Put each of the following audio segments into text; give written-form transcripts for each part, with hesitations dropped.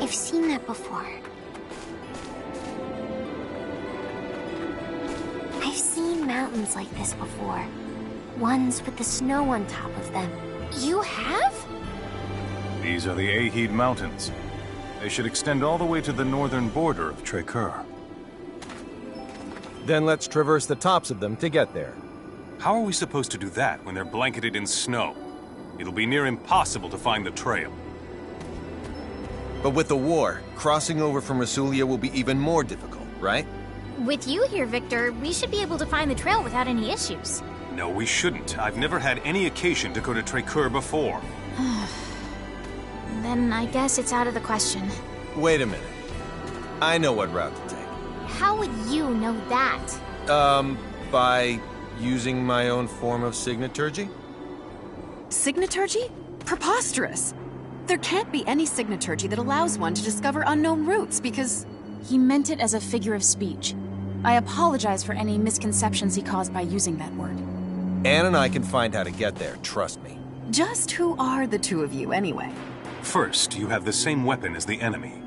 I've seen that before. I've seen mountains like this before. Ones with the snow on top of them. You have? These are the Ahid Mountains. They should extend all the way to the northern border of Trekkur. Then let's traverse the tops of them to get there. How are we supposed to do that when they're blanketed in snow? It'll be near impossible to find the trail. But with the war, crossing over from Rasulia will be even more difficult, right? With you here, Victor, we should be able to find the trail without any issues. No, we shouldn't. I've never had any occasion to go to Trekkur before. Then I guess it's out of the question. Wait a minute. I know what route to take. How would you know that? By using my own form of signaturgy? Signaturgy? Preposterous! There can't be any signaturgy that allows one to discover unknown routes because... He meant it as a figure of speech. I apologize for any misconceptions he caused by using that word. Anne and I can find how to get there, trust me. Just who are the two of you, anyway? First, you have the same weapon as the enemy.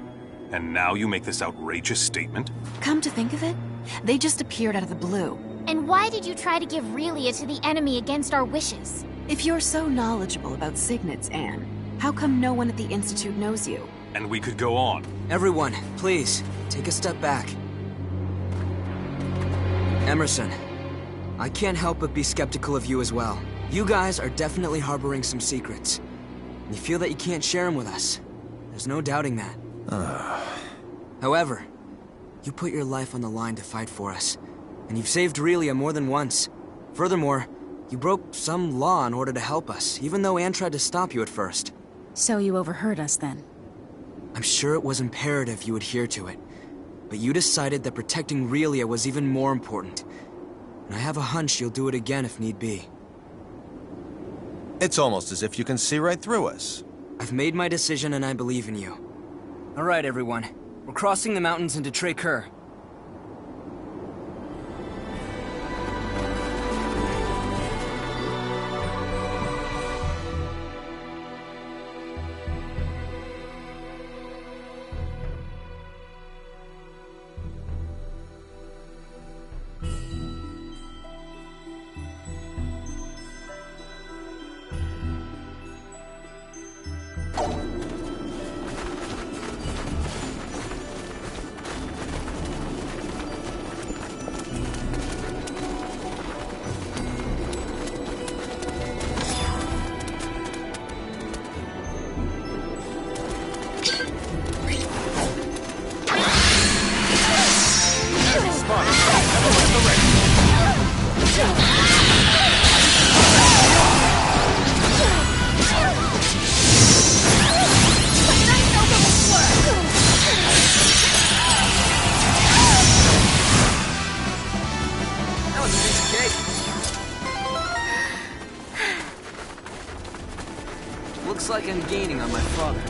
And now you make this outrageous statement? Come to think of it, they just appeared out of the blue. And why did you try to give Relia to the enemy against our wishes? If you're so knowledgeable about signets, Anne, how come no one at the Institute knows you? And we could go on. Everyone, please, take a step back. Emerson, I can't help but be skeptical of you as well. You guys are definitely harboring some secrets. You feel that you can't share them with us. There's no doubting that. However, you put your life on the line to fight for us. And you've saved Relia more than once. Furthermore, you broke some law in order to help us, even though Anne tried to stop you at first. So you overheard us then? I'm sure it was imperative you adhere to it. But you decided that protecting Relia was even more important. And I have a hunch you'll do it again if need be. It's almost as if you can see right through us. I've made my decision and I believe in you. Alright, everyone. We're crossing the mountains into Trekkur. Looks like I'm gaining on my father.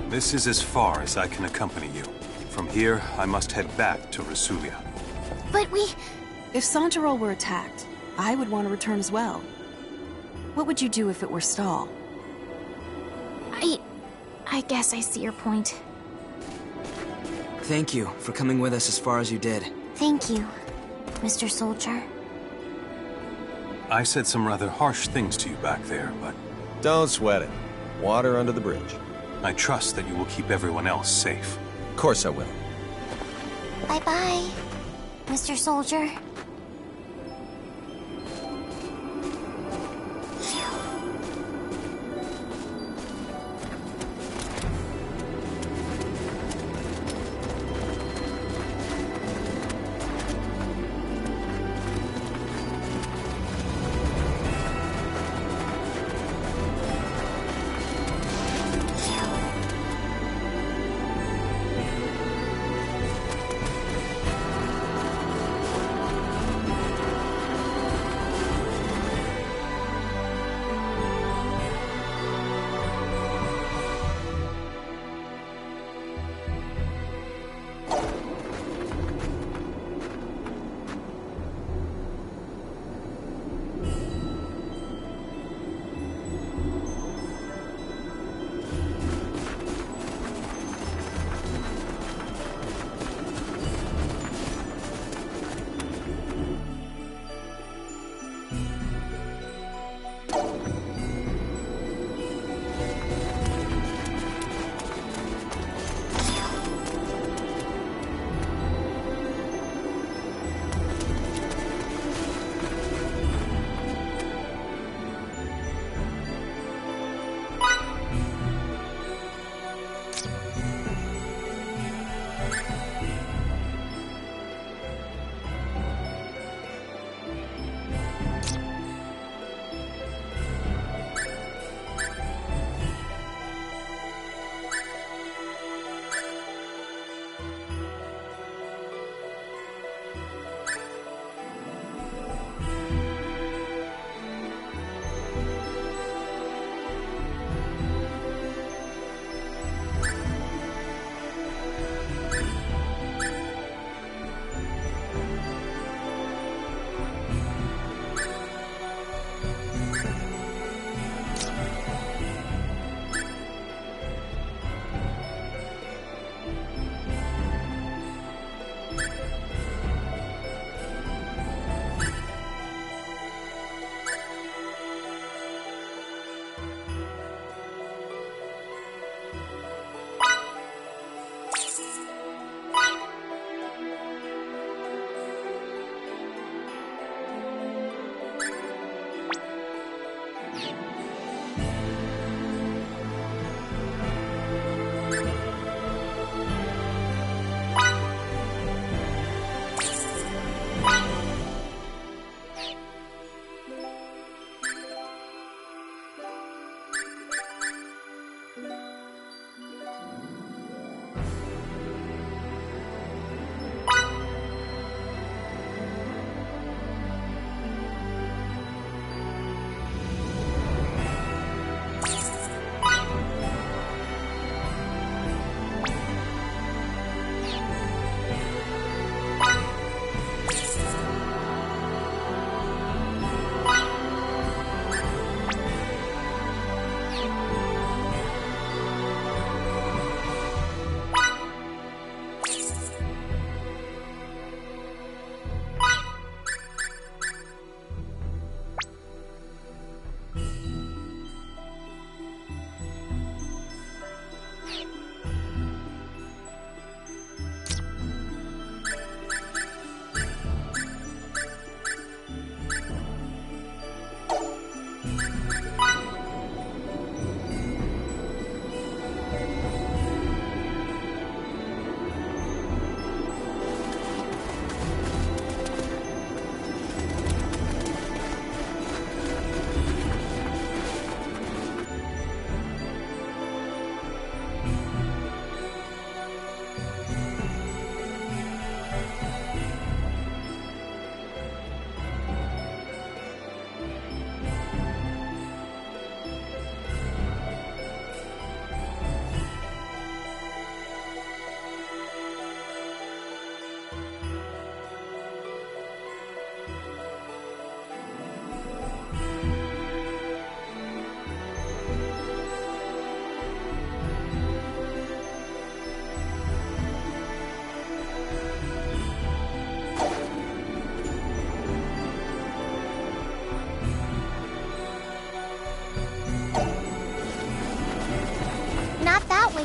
This is as far as I can accompany you. From here, I must head back to Rasulia. But we... If Santarol were attacked, I would want to return as well. What would you do if it were Stahl? I guess I see your point. Thank you for coming with us as far as you did. Thank you, Mr. Soldier. I said some rather harsh things to you back there, but Don't sweat it. Water under the bridge. I trust that you will keep everyone else safe. Of course I will. Bye-bye, Mr. Soldier.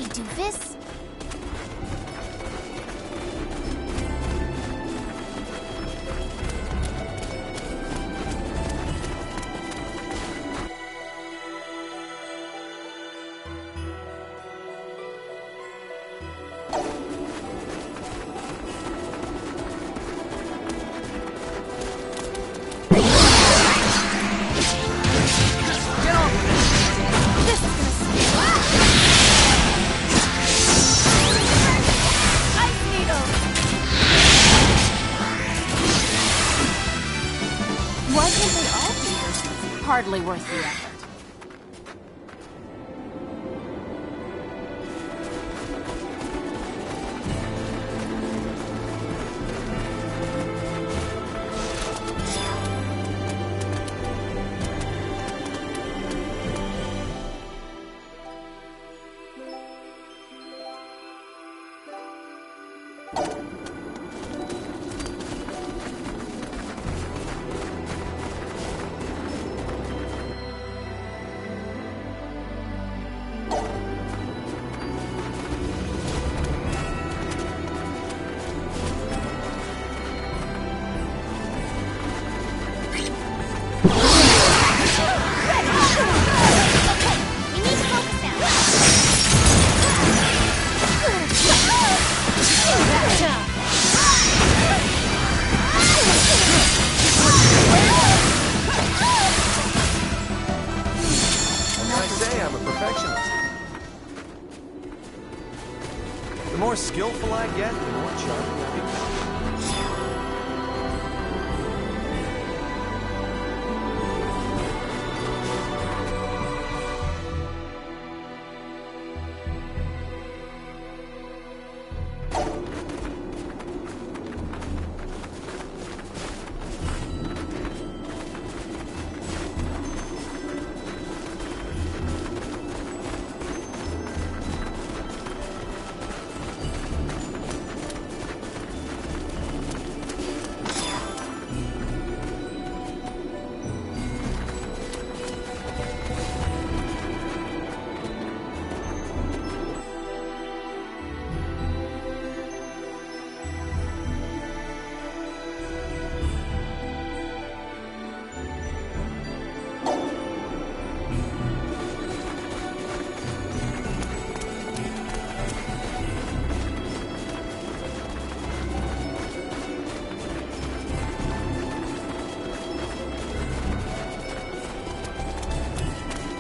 Hey, doofus. Why can't they all be this? Hardly worth the effort. I'm a perfectionist. The more skillful I get, the more charming I become.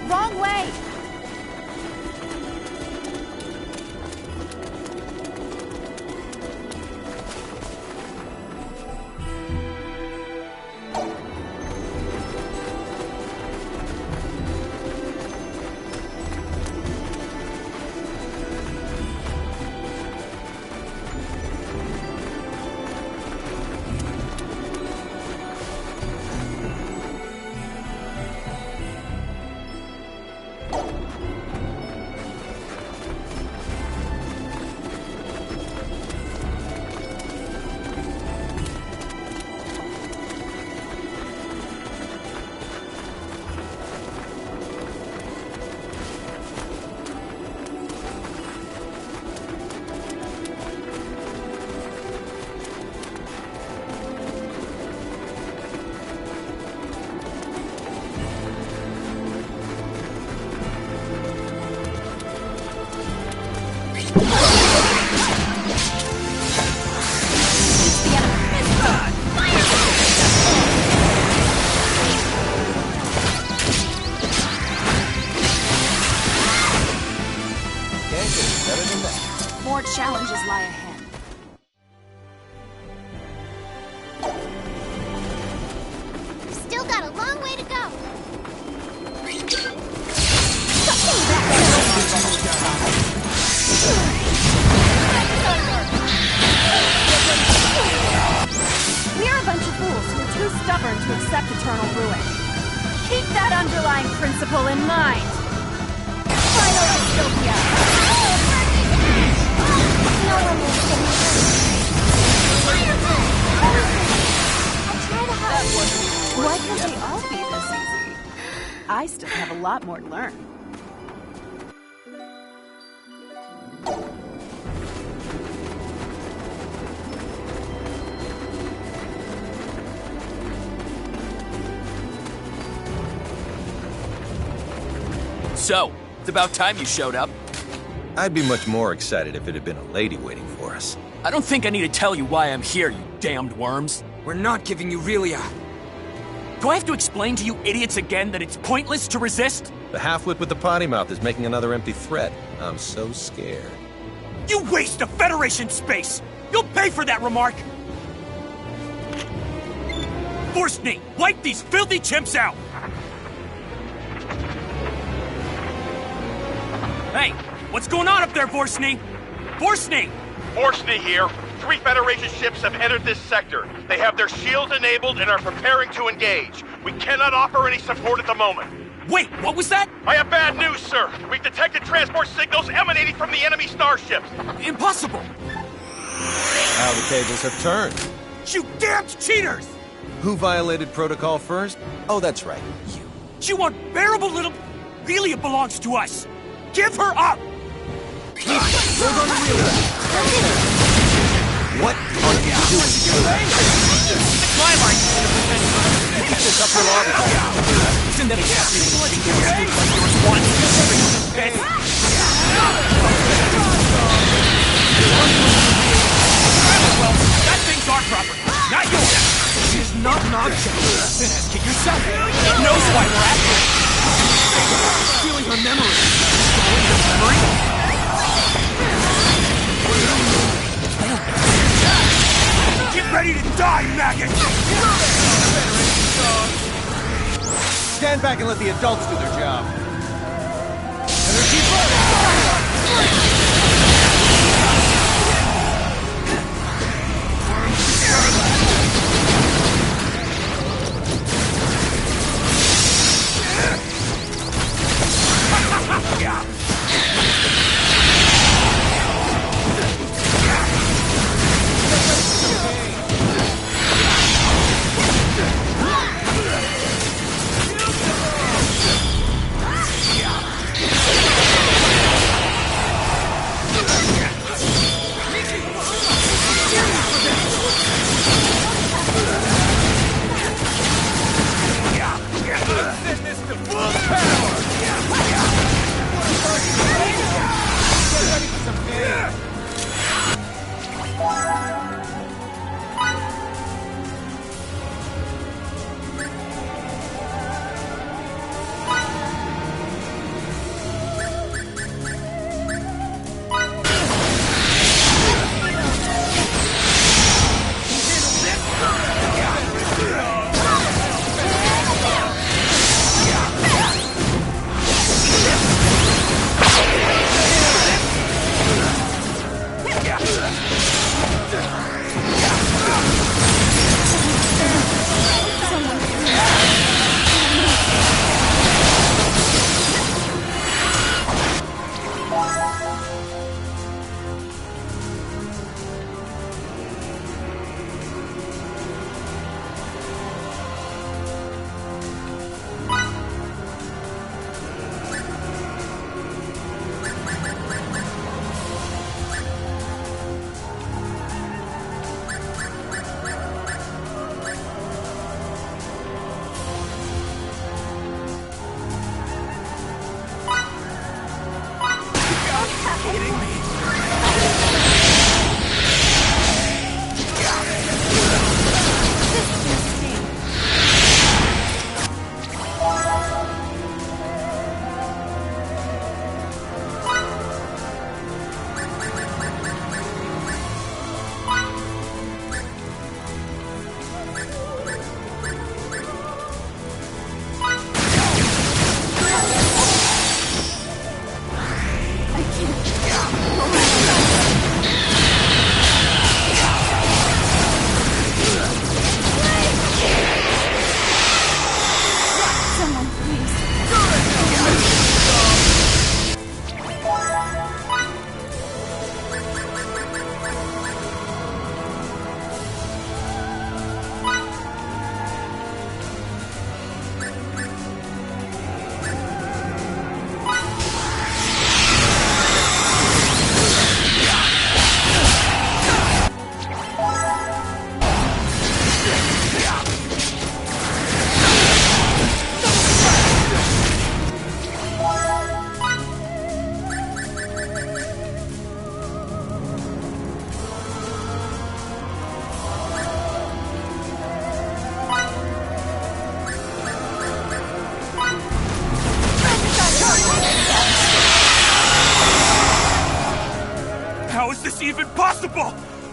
Wrong way! More challenges lie ahead. Still got a long way to go. We're a bunch of fools who are too stubborn to accept eternal ruin. Keep that underlying principle in mind. Final dystopia! No one will give me I'll try to help. Why can't they all be this easy? I still have a lot more to learn. So, it's about time you showed up. I'd be much more excited if it had been a lady waiting for us. I don't think I need to tell you why I'm here, you damned worms. We're not giving you Relia. Do I have to explain to you idiots again that it's pointless to resist? The half-wit with the potty mouth is making another empty threat. I'm so scared. You waste of Federation space! You'll pay for that remark! Forstny, wipe these filthy chimps out! Hey, what's going on up there, Forstny? Forstny! Forstny here. 3 Federation ships have entered this sector. They have their shields enabled and are preparing to engage. We cannot offer any support at the moment. Wait, what was that? I have bad news, sir. We've detected transport signals emanating from the enemy starships. Impossible! How the tables have turned. You damned cheaters! Who violated protocol first? Oh, that's right. You unbearable little... Relia belongs to us! Give her up! What are you doing? My life! Keep this up for long. Isn't that exactly what you do like yours want? Well, that thing's our property, not yours! She is not an object. Then ask it yourself. It knows why we're after it. Stealing her memory. Stealing her memory? Get ready to die, maggot! Stand back and let the adults do their job.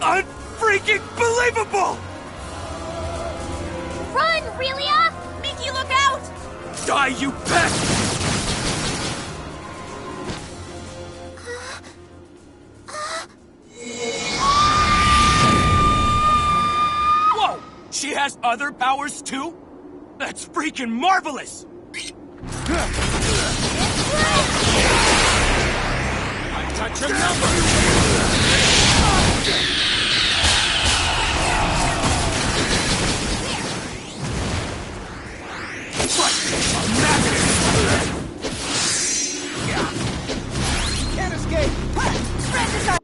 Unfreaking believable! Run, Relia! Miki, look out! Die, you pest! Whoa! She has other powers too? That's freaking marvelous! Untouch your number! Can't escape! Spread this out!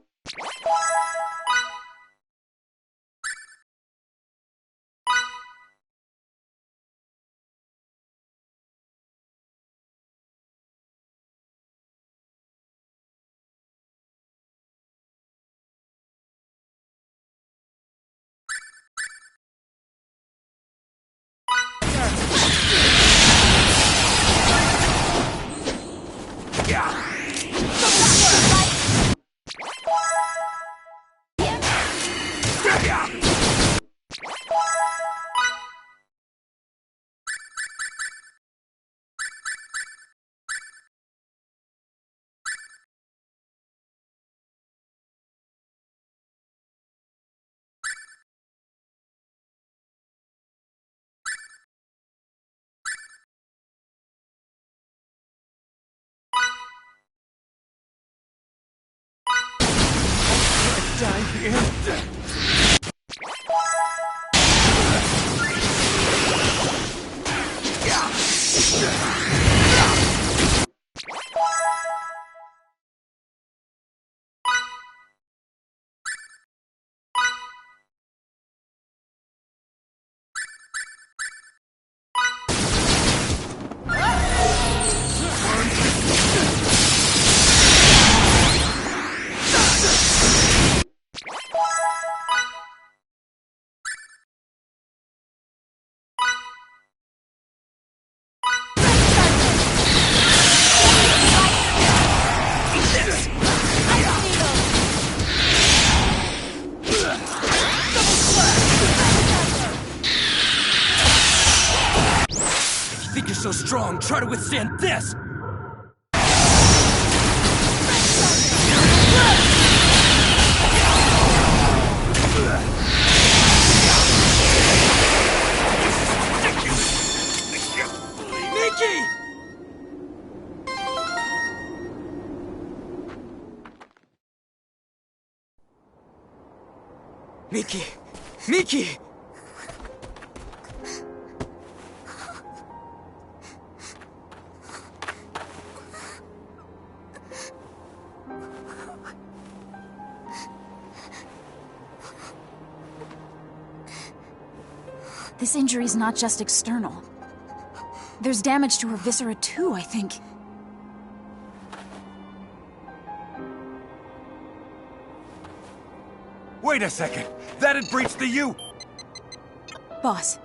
Think you're so strong, try to withstand this! Nikki! Miki! Miki! This injury's not just external. There's damage to her viscera too, I think. Wait a second! That had breached the U! Boss,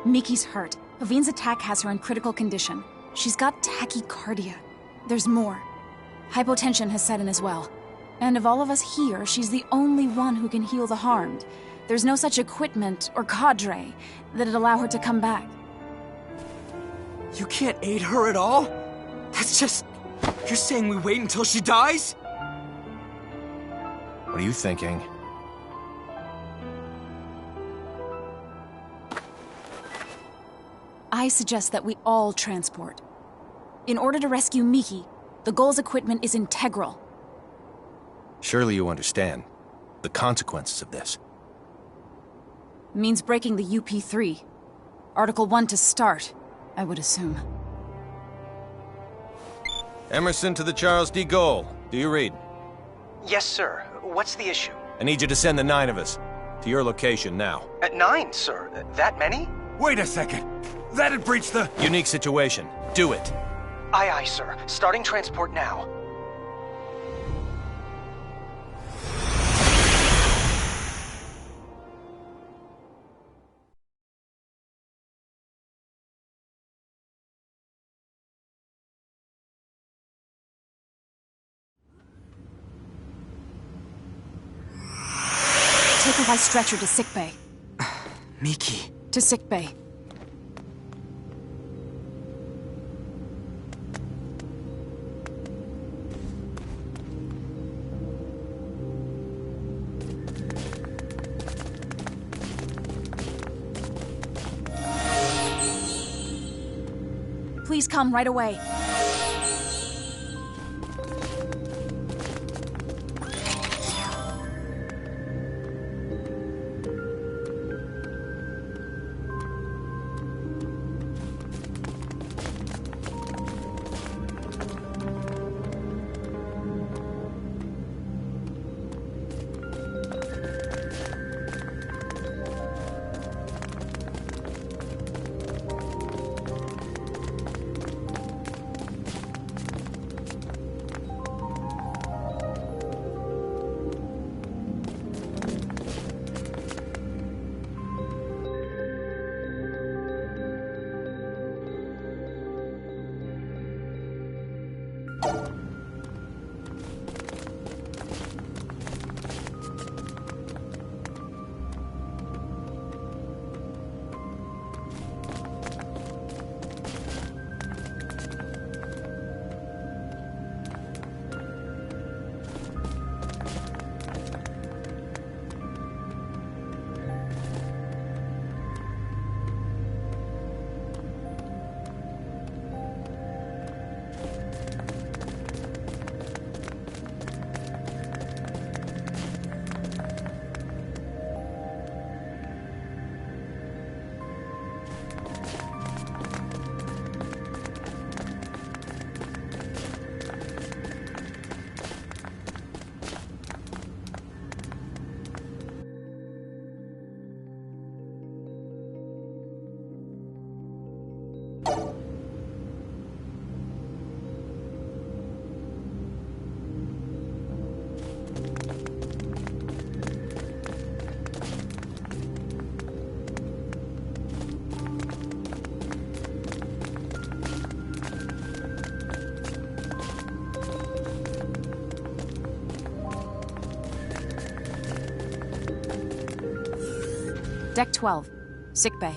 Miki's hurt. Avine's attack has her in critical condition. She's got tachycardia. There's more. Hypotension has set in as well. And of all of us here, she's the only one who can heal the harmed. There's no such equipment or cadre that'd allow her to come back. You can't aid her at all? That's just... You're saying we wait until she dies? What are you thinking? I suggest that we all transport. In order to rescue Miki, the Gull's equipment is integral. Surely you understand the consequences of this. Means breaking the UP3. Article 1 to start, I would assume. Emerson to the Charles D. Gaulle. Do you read? Yes, sir. What's the issue? I need you to send the 9 of us to your location now. At 9, sir. That many? Wait a second! That had breached the... Unique situation. Do it. Aye, aye, sir. Starting transport now. improvised stretcher to sickbay. Miki. To sickbay. Please come right away. Deck 12. Sickbay.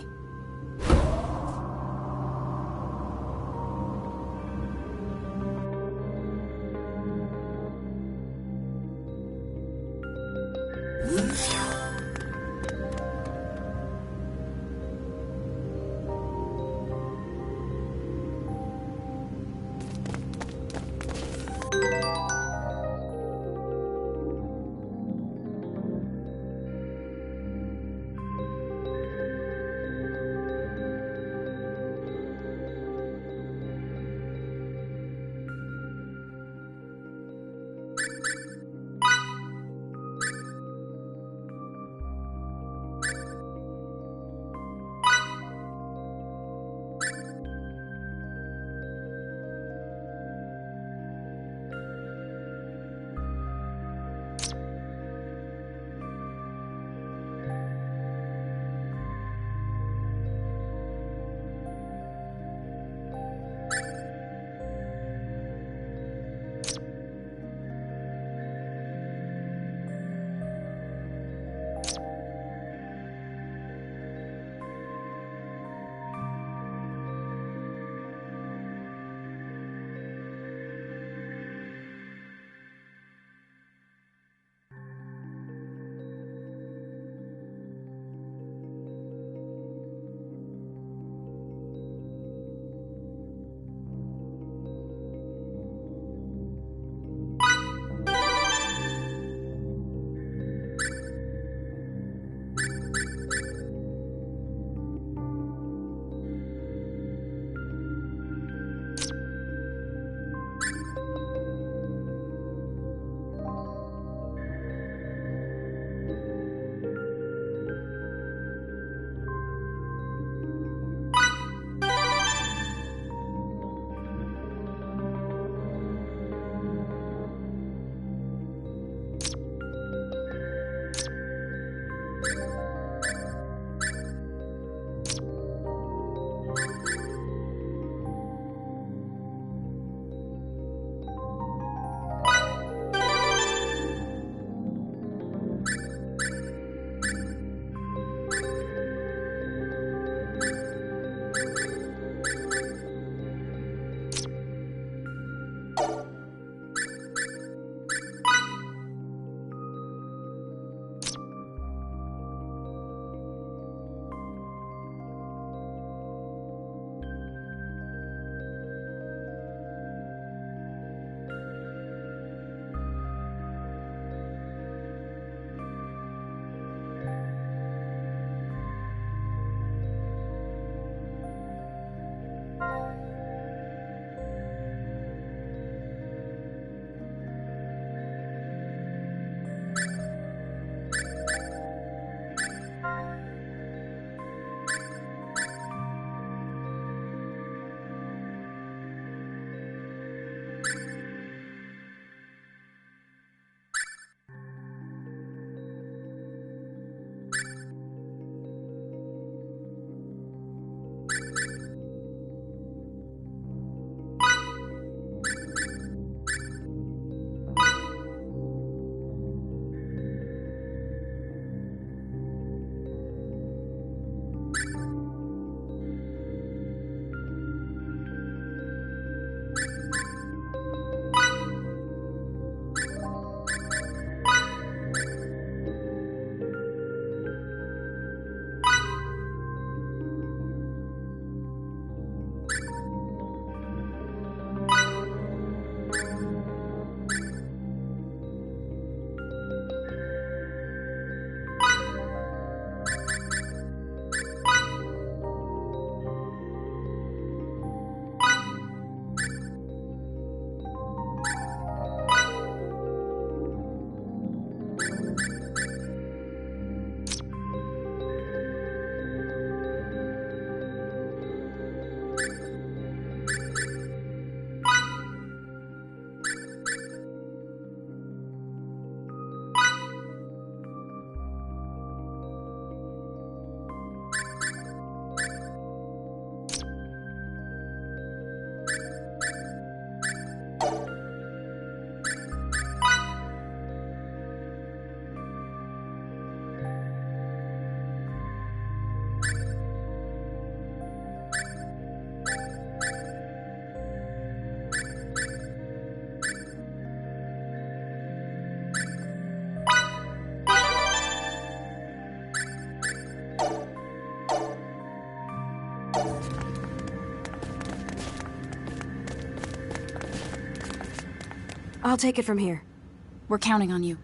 I'll take it from here. We're counting on you.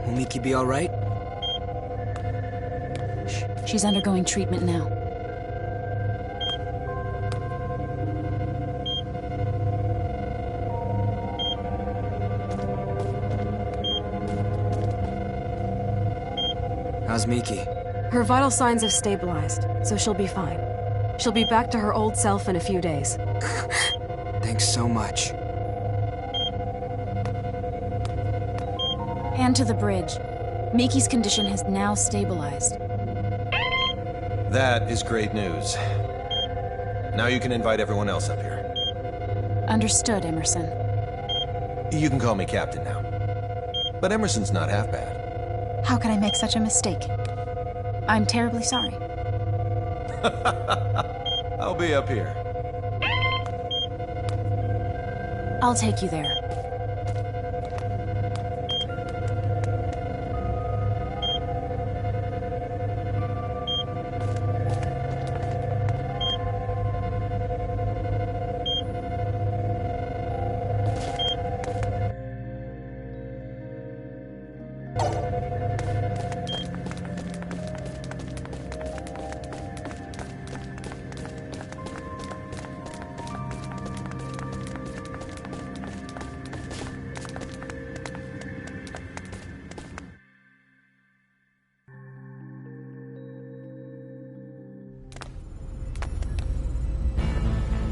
Will Miki be alright? She's undergoing treatment now. How's Miki? Her vital signs have stabilized, so she'll be fine. She'll be back to her old self in a few days. Thanks so much. And to the bridge. Miki's condition has now stabilized. That is great news. Now you can invite everyone else up here. Understood, Emerson. You can call me Captain now. But Emerson's not half bad. How could I make such a mistake? I'm terribly sorry. I'll be up here. I'll take you there.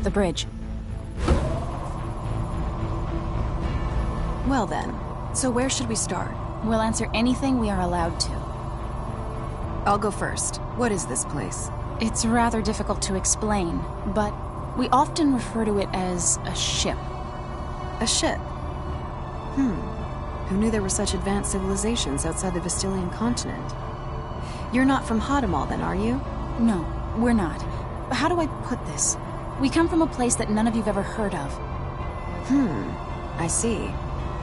The bridge. Well then, so where should we start? We'll answer anything we are allowed to. I'll go first. What is this place? It's rather difficult to explain, but we often refer to it as a ship. A ship? Who knew there were such advanced civilizations outside the Vestilian continent? You're not from Hadamal then, are you? No, we're not. How do I put this? We come from a place that none of you've ever heard of. I see.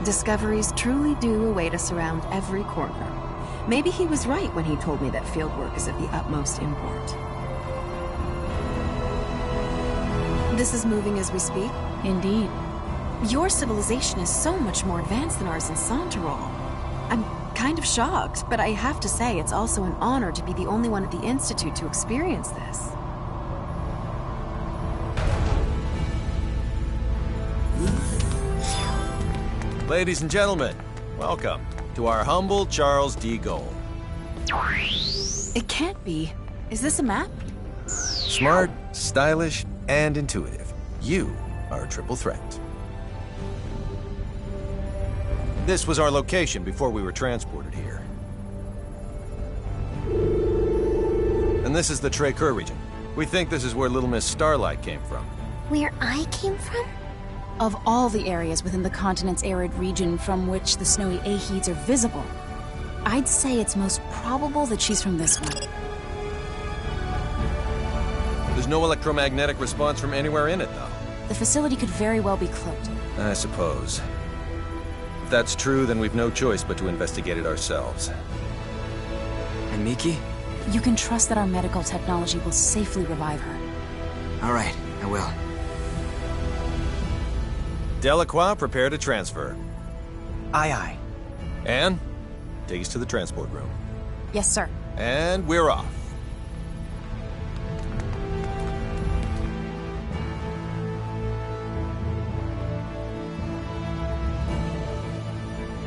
Discoveries truly do await us around every corner. Maybe he was right when he told me that fieldwork is of the utmost import. This is moving as we speak? Indeed. Your civilization is so much more advanced than ours in Santarol. I'm kind of shocked, but I have to say it's also an honor to be the only one at the Institute to experience this. Ladies and gentlemen, welcome to our humble Charles D. Gold. It can't be. Is this a map? Smart, stylish, and intuitive. You are a triple threat. This was our location before we were transported here. And this is the Trey-Kerr region. We think this is where Little Miss Starlight came from. Where I came from? Of all the areas within the continent's arid region from which the snowy Aheeds are visible, I'd say it's most probable that she's from this one. There's no electromagnetic response from anywhere in it, though. The facility could very well be cloaked. I suppose. If that's true, then we've no choice but to investigate it ourselves. And Miki? You can trust that our medical technology will safely revive her. All right, I will. Delacroix, prepare to transfer. Aye, aye. Anne, take us to the transport room. Yes, sir. And we're off.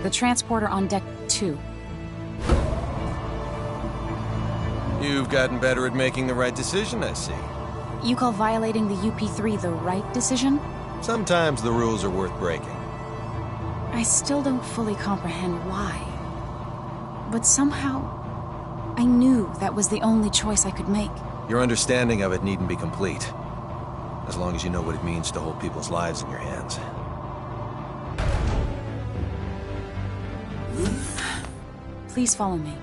The transporter on deck 2. You've gotten better at making the right decision, I see. You call violating the UP3 the right decision? Sometimes the rules are worth breaking. I still don't fully comprehend why. But somehow, I knew that was the only choice I could make. Your understanding of it needn't be complete, as long as you know what it means to hold people's lives in your hands. Please follow me.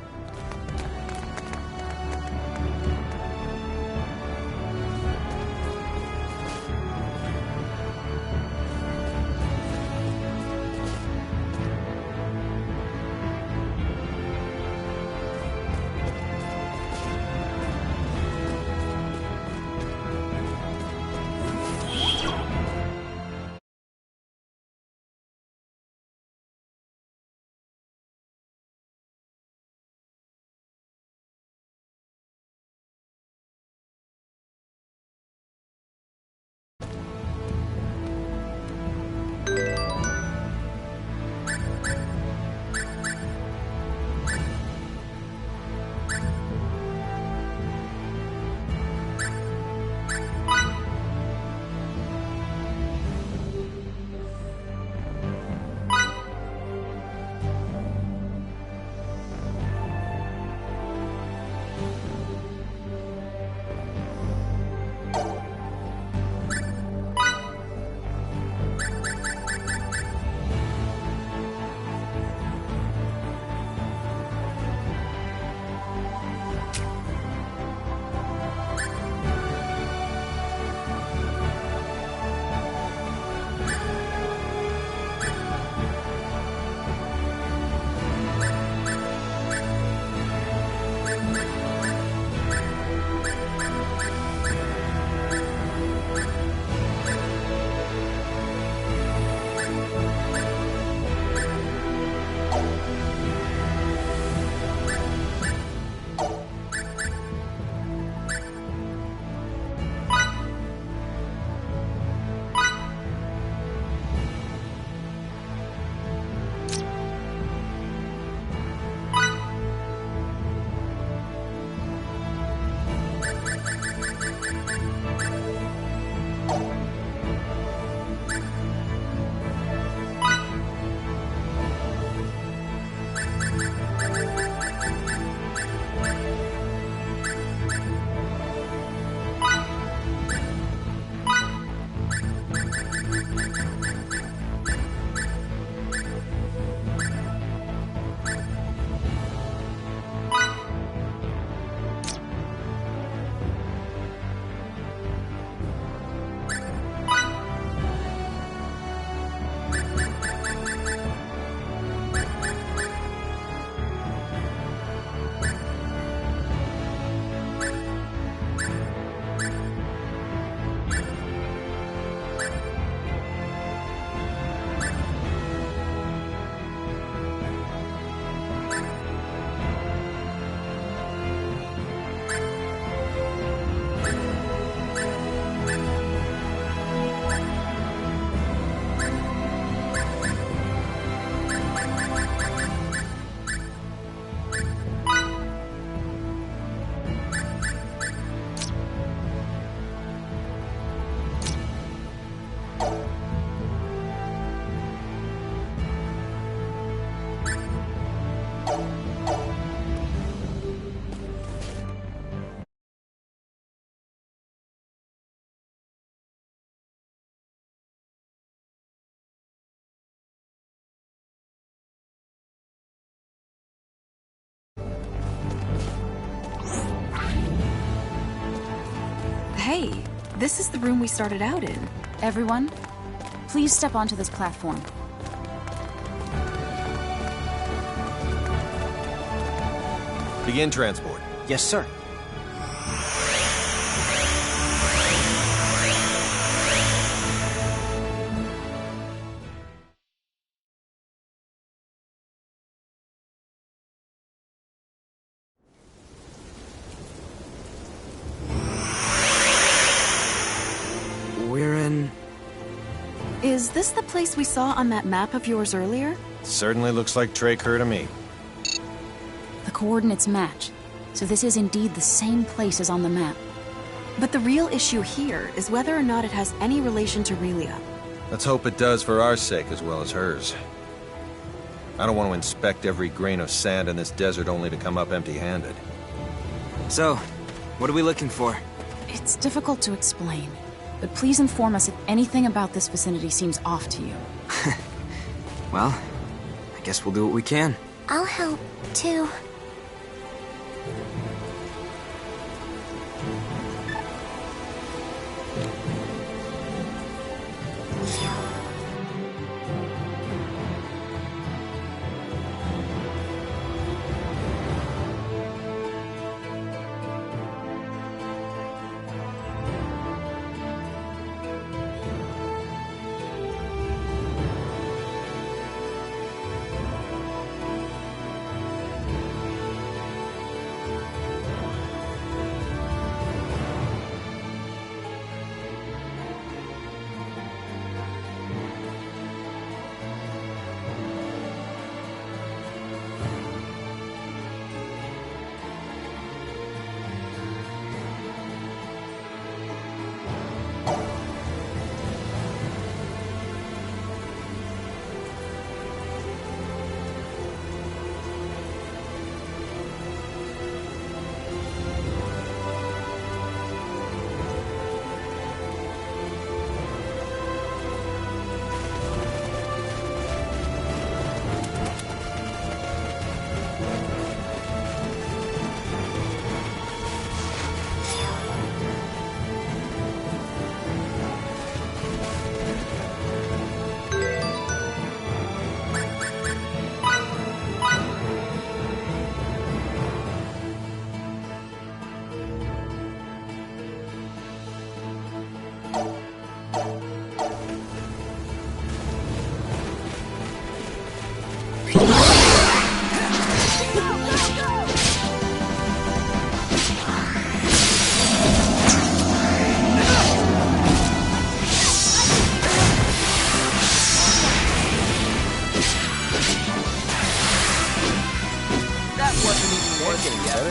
Hey, this is the room we started out in. Everyone, please step onto this platform. Begin transport. Yes, sir. We're in... Is this the place we saw on that map of yours earlier? Certainly looks like Tracur to me. The coordinates match, so this is indeed the same place as on the map. But the real issue here is whether or not it has any relation to Relia. Let's hope it does for our sake as well as hers. I don't want to inspect every grain of sand in this desert only to come up empty-handed. So, what are we looking for? It's difficult to explain, but please inform us if anything about this vicinity seems off to you. Well, I guess we'll do what we can. I'll help, too.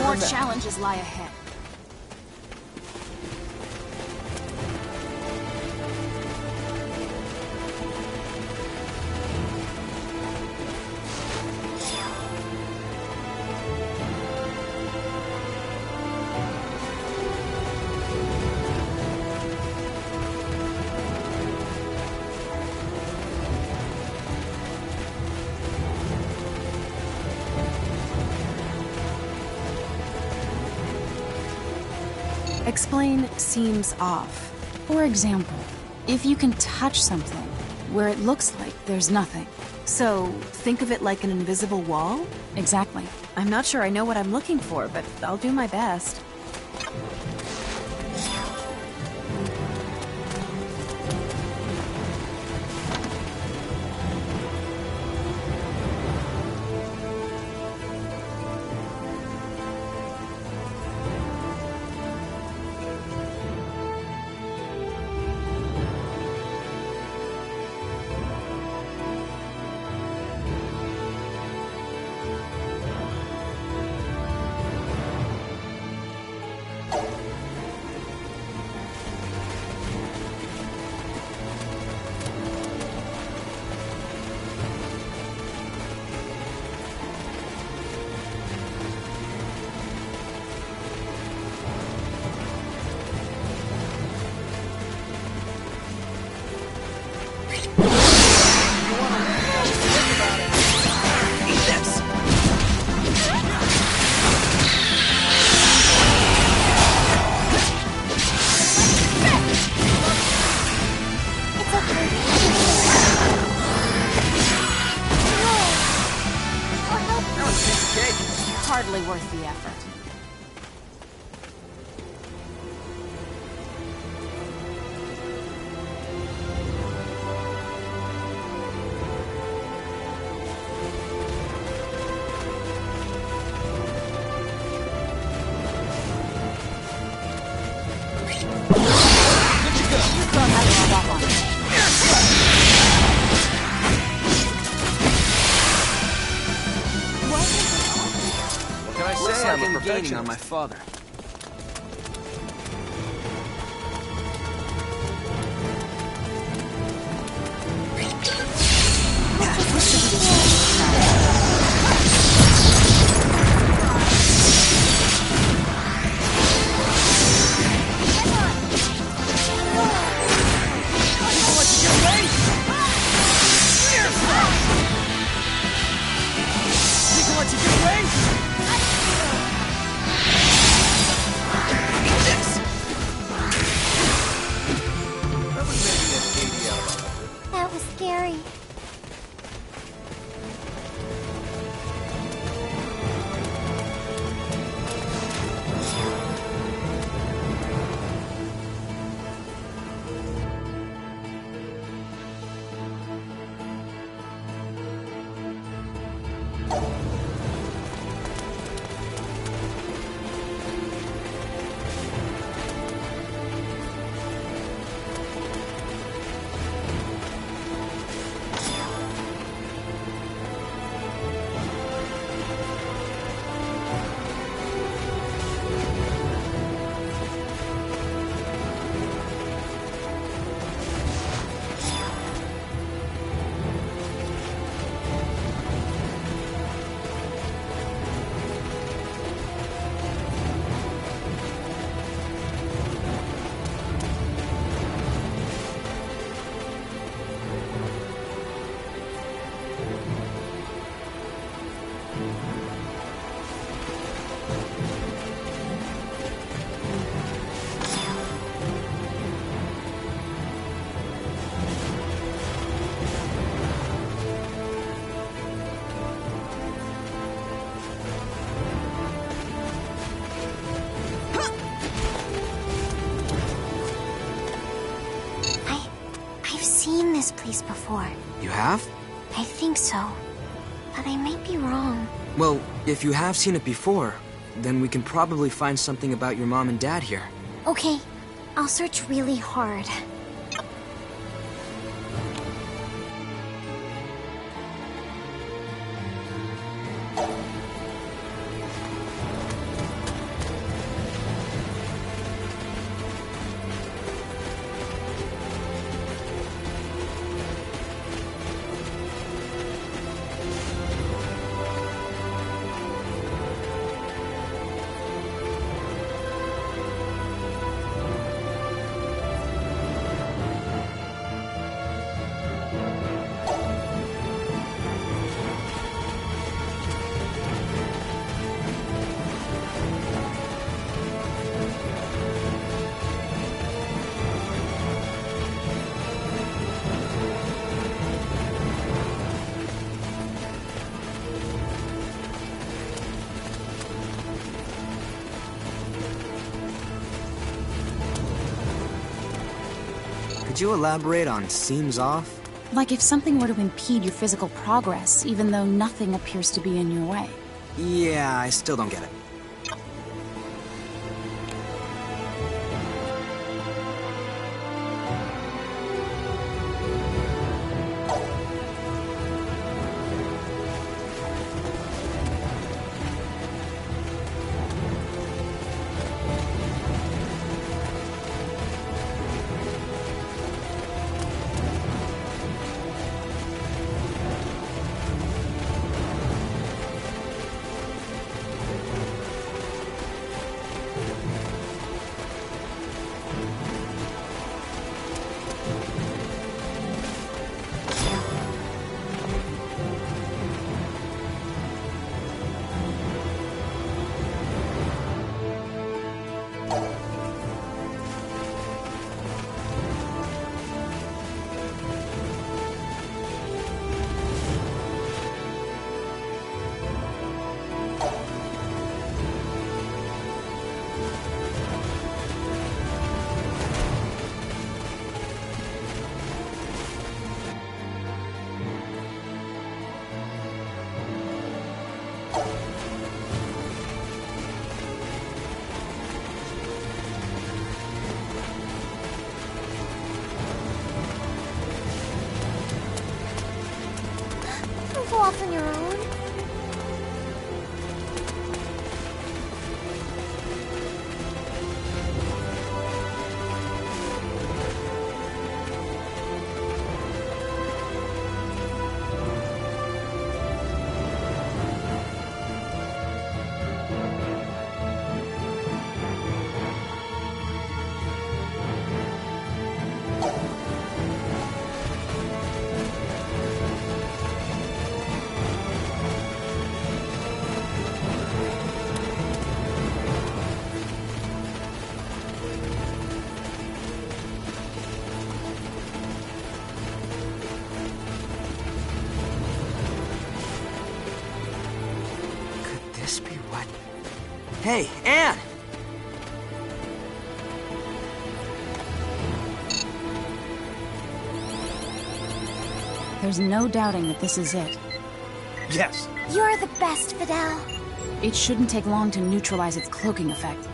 More challenges lie ahead. Explain seems off. For example, if you can touch something where it looks like there's nothing. So, think of it like an invisible wall? Exactly. I'm not sure I know what I'm looking for, but I'll do my best. What can I say? Looks like I'm a I'm gaining on perfectionist. my father. That was scary. I've seen this place before. You have? I think so. But I might be wrong. Well, if you have seen it before, then we can probably find something about your mom and dad here. Okay, I'll search really hard. Could you elaborate on seems off? Like if something were to impede your physical progress, even though nothing appears to be in your way. Yeah, I still don't get it. off on your own? This be what? Hey, Anne! There's no doubting that this is it. Yes. You're the best, Fidel. It shouldn't take long to neutralize its cloaking effect.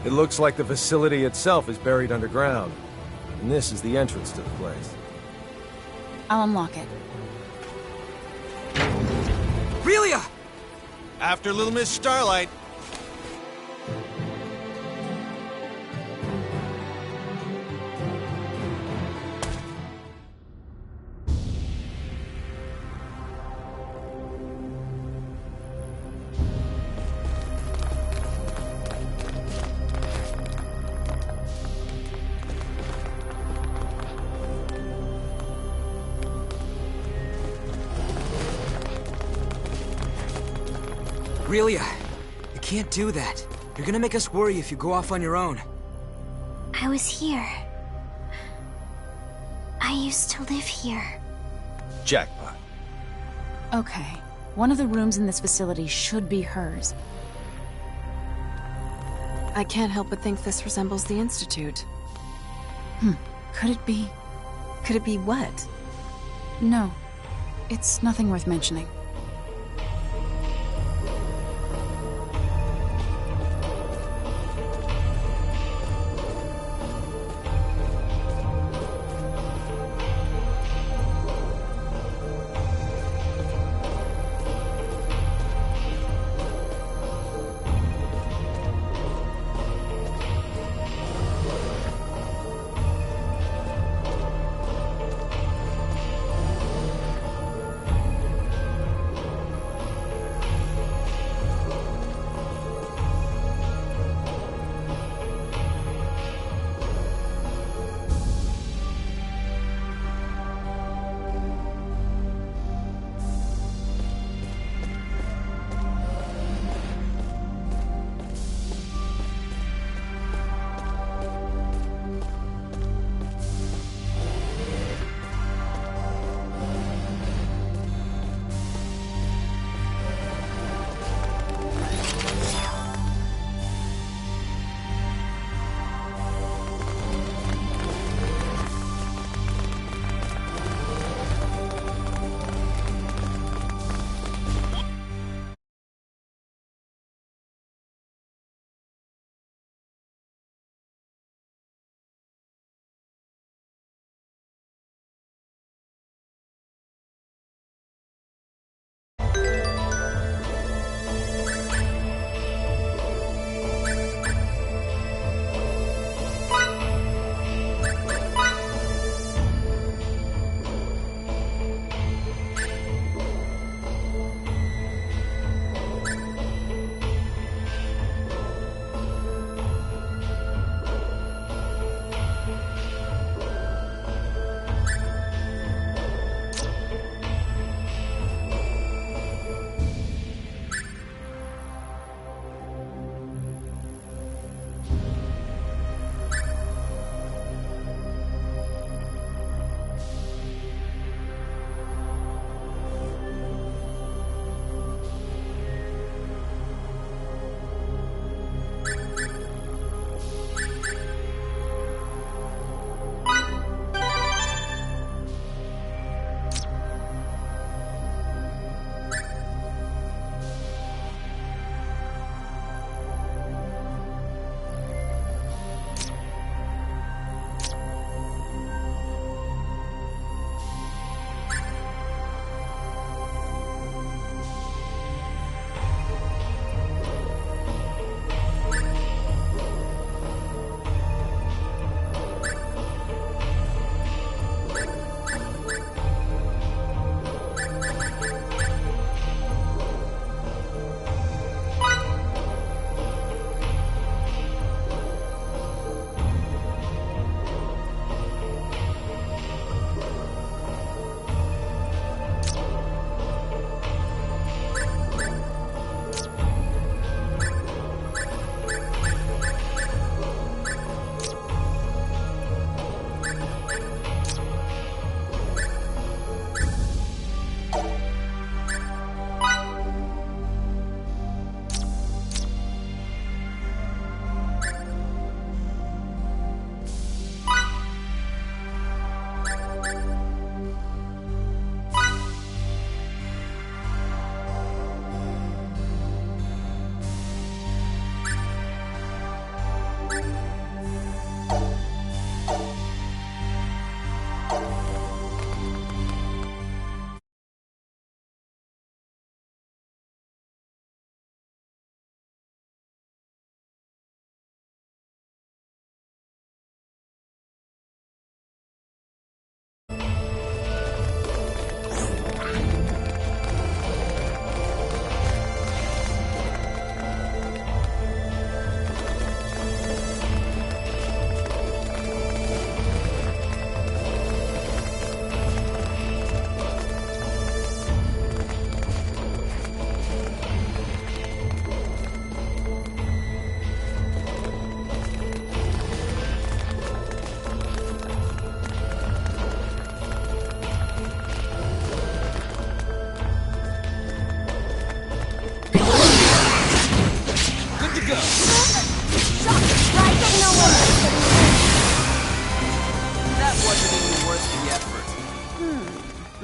It looks like the facility itself is buried underground. And this is the entrance to the place. I'll unlock it. Relia! After Little Miss Starlight. Relia, you can't do that. You're gonna make us worry if you go off on your own. I was here. I used to live here. Jackpot. Okay. One of the rooms in this facility should be hers. I can't help but think this resembles the Institute. Could it be? Could it be what? No. It's nothing worth mentioning.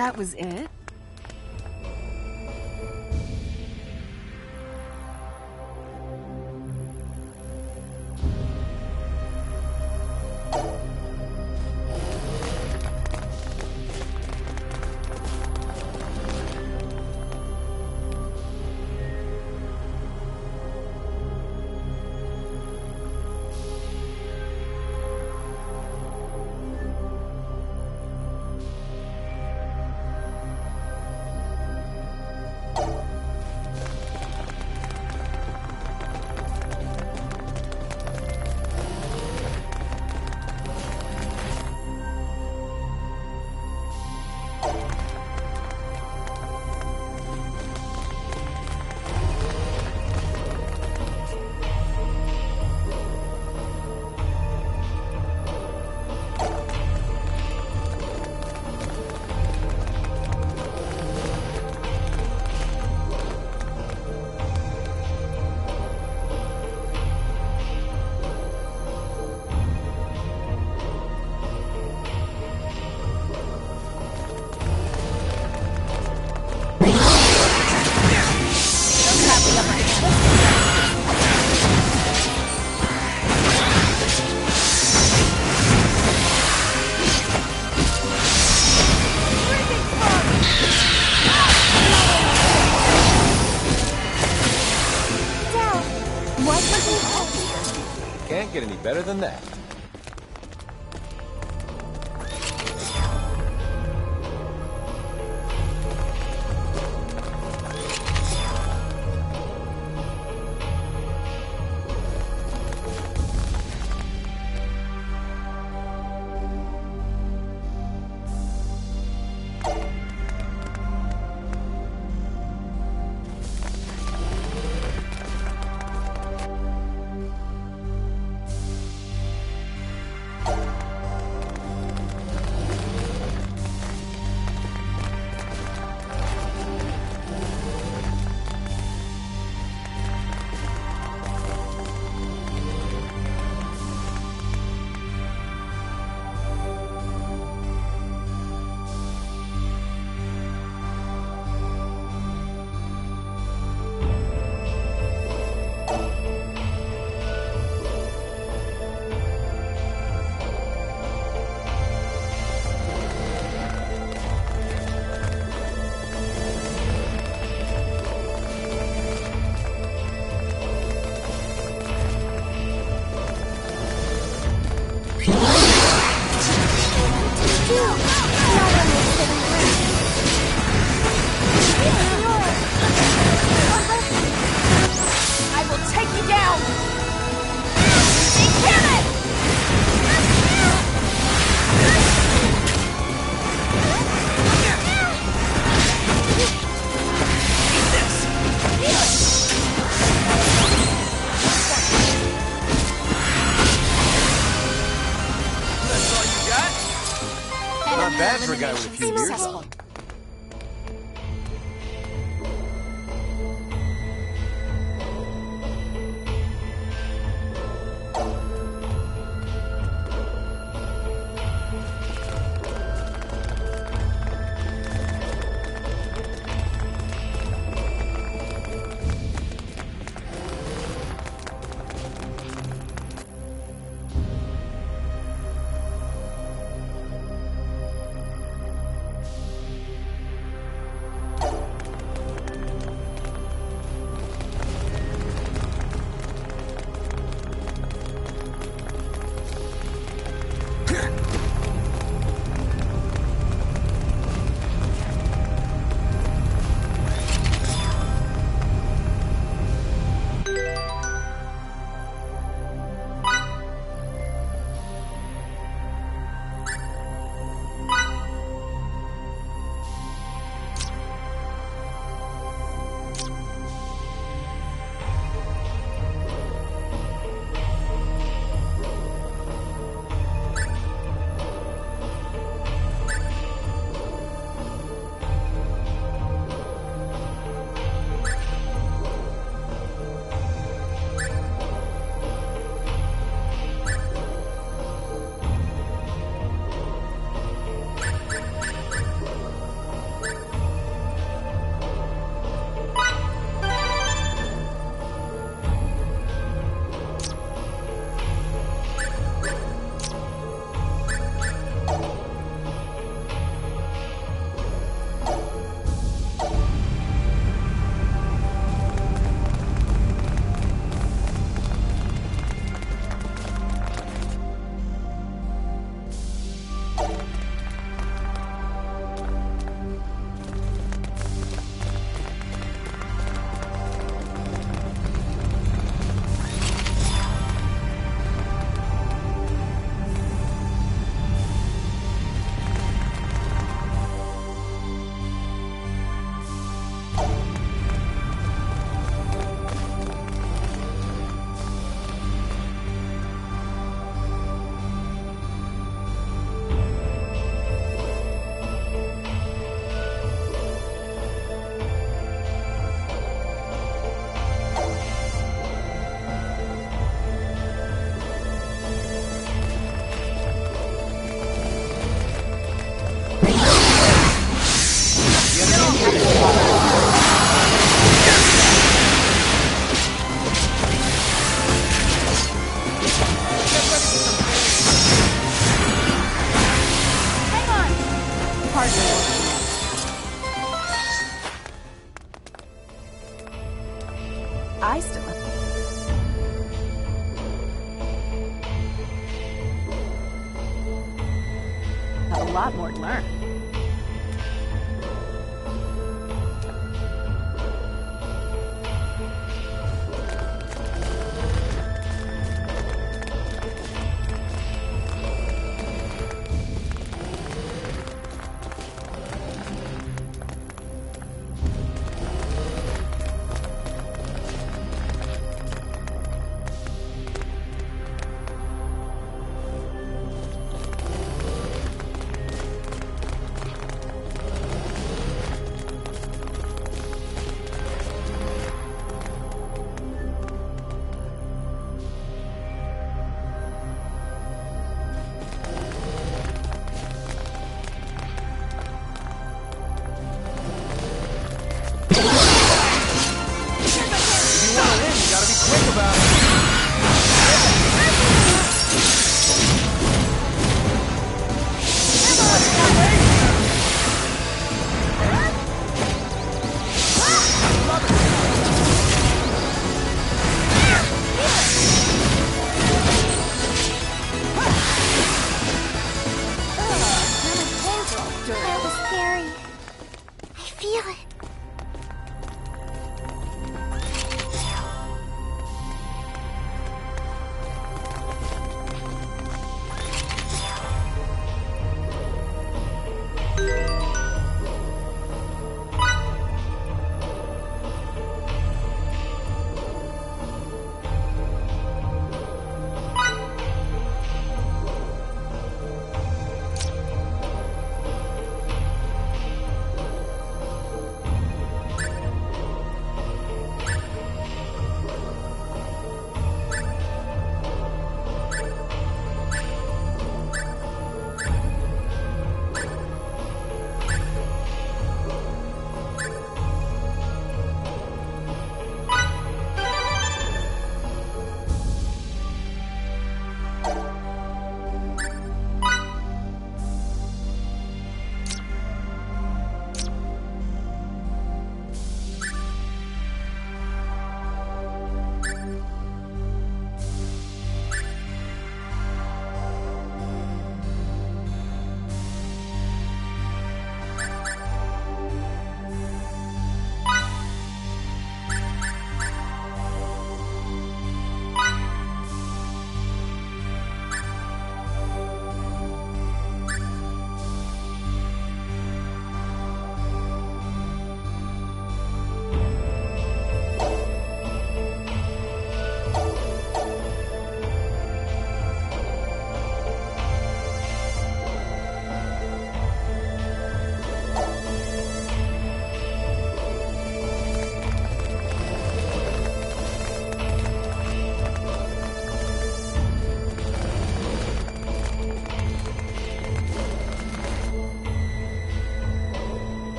That was it? Can't get any better than that. Not bad for a guy with a few years on. Hardly working. I still have a lot more to learn.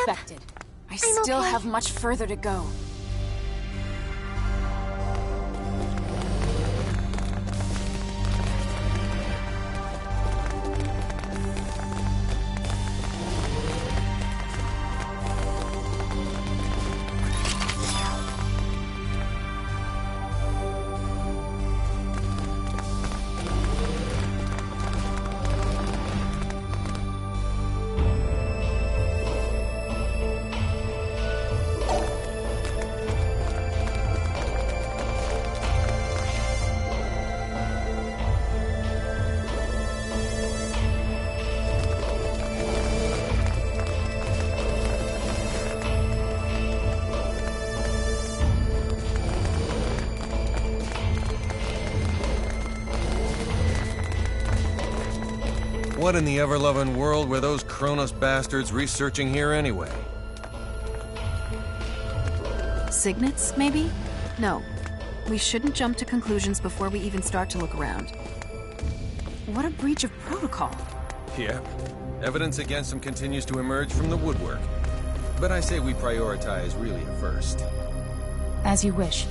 expected. I still okay. have much further to go. What in the ever-loving world were those Kronos bastards researching here anyway? Signets, maybe? No. We shouldn't jump to conclusions before we even start to look around. What a breach of protocol. Yep. Evidence against them continues to emerge from the woodwork. But I say we prioritize Relia first. As you wish.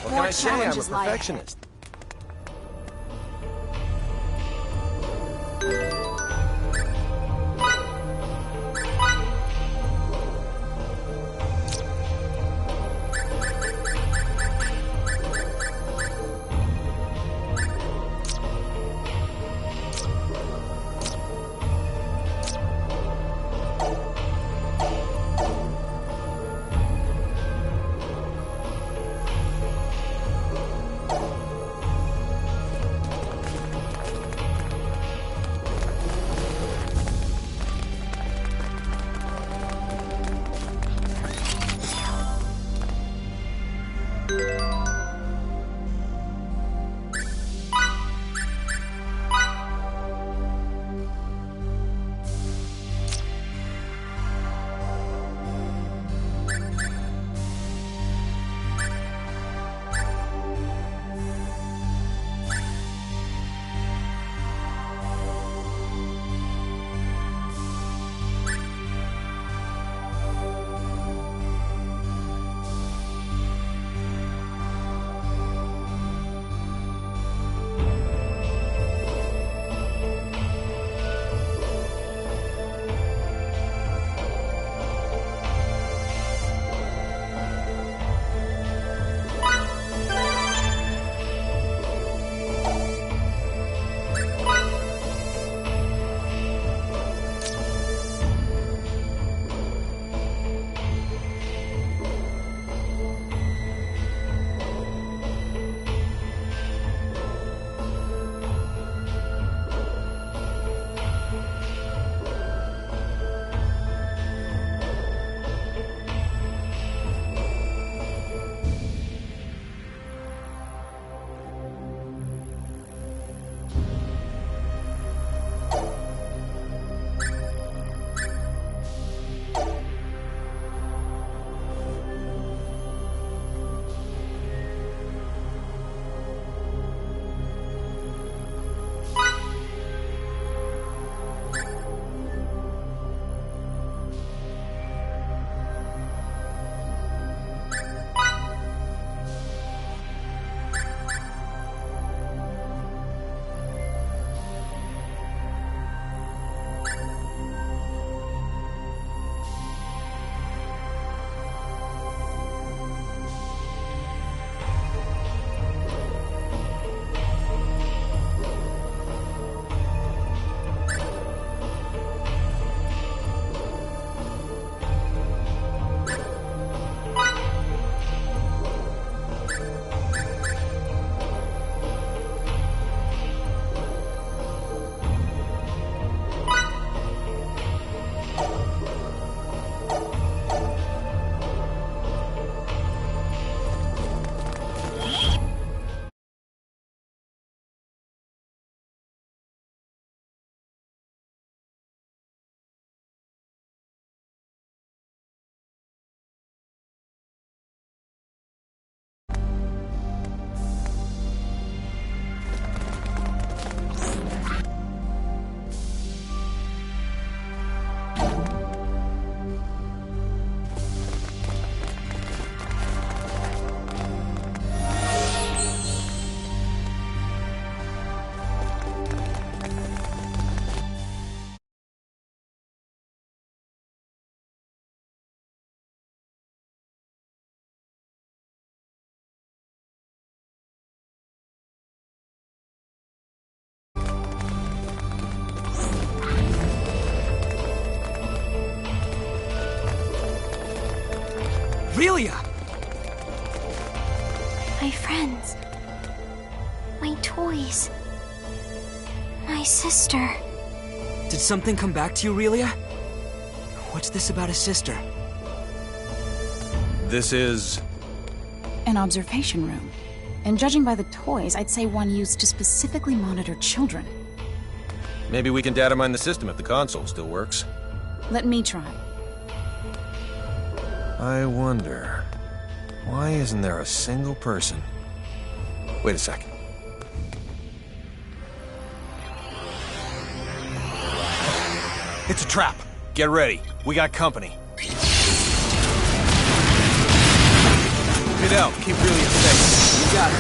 What can I say? I'm a perfectionist. Aurelia! My friends. My toys. My sister. Did something come back to you, Aurelia? What's this about a sister? This is... An observation room. And judging by the toys, I'd say one used to specifically monitor children. Maybe we can data mine the system if the console still works. Let me try. I wonder... why isn't there a single person? Wait a second. It's a trap. Get ready. We got company. Fidel, keep Aurelia safe. You got it.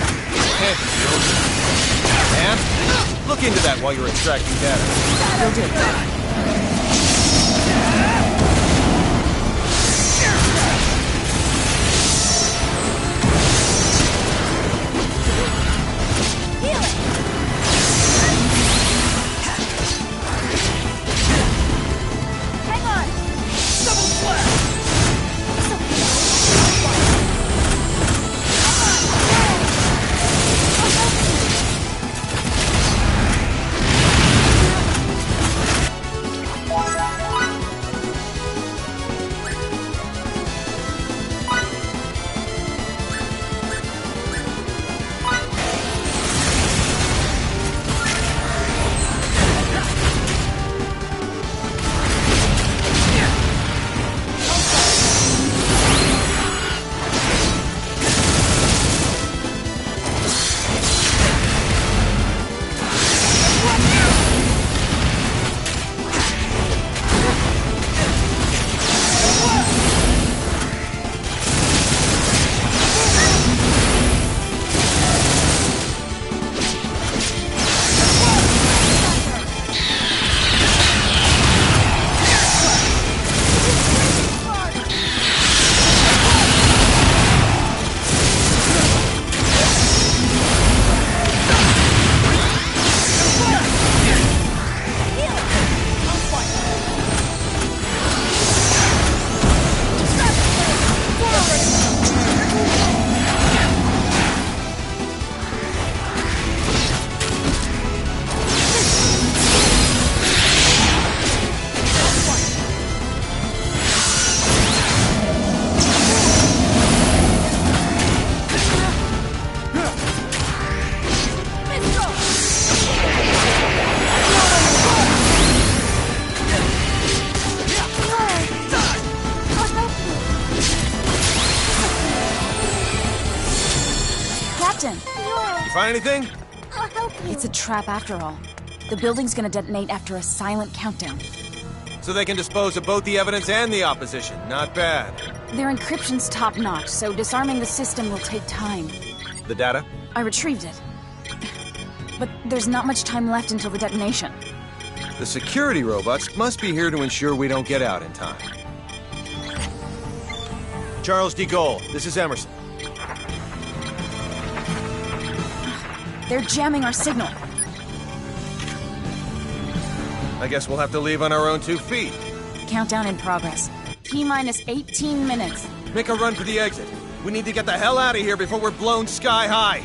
And look into that while you're extracting data. Will do. You find anything? I'll help you. It's a trap after all. The building's gonna detonate after a silent countdown. So they can dispose of both the evidence and the opposition. Not bad. Their encryption's top-notch, so disarming the system will take time. The data? I retrieved it. But there's not much time left until the detonation. The security robots must be here to ensure we don't get out in time. Charles de Gaulle, this is Emerson. They're jamming our signal. I guess we'll have to leave on our own 2 feet. Countdown in progress. T-minus 18 minutes. Make a run for the exit. We need to get the hell out of here before we're blown sky high.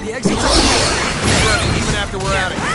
The exit's over there! Even after we're out of here.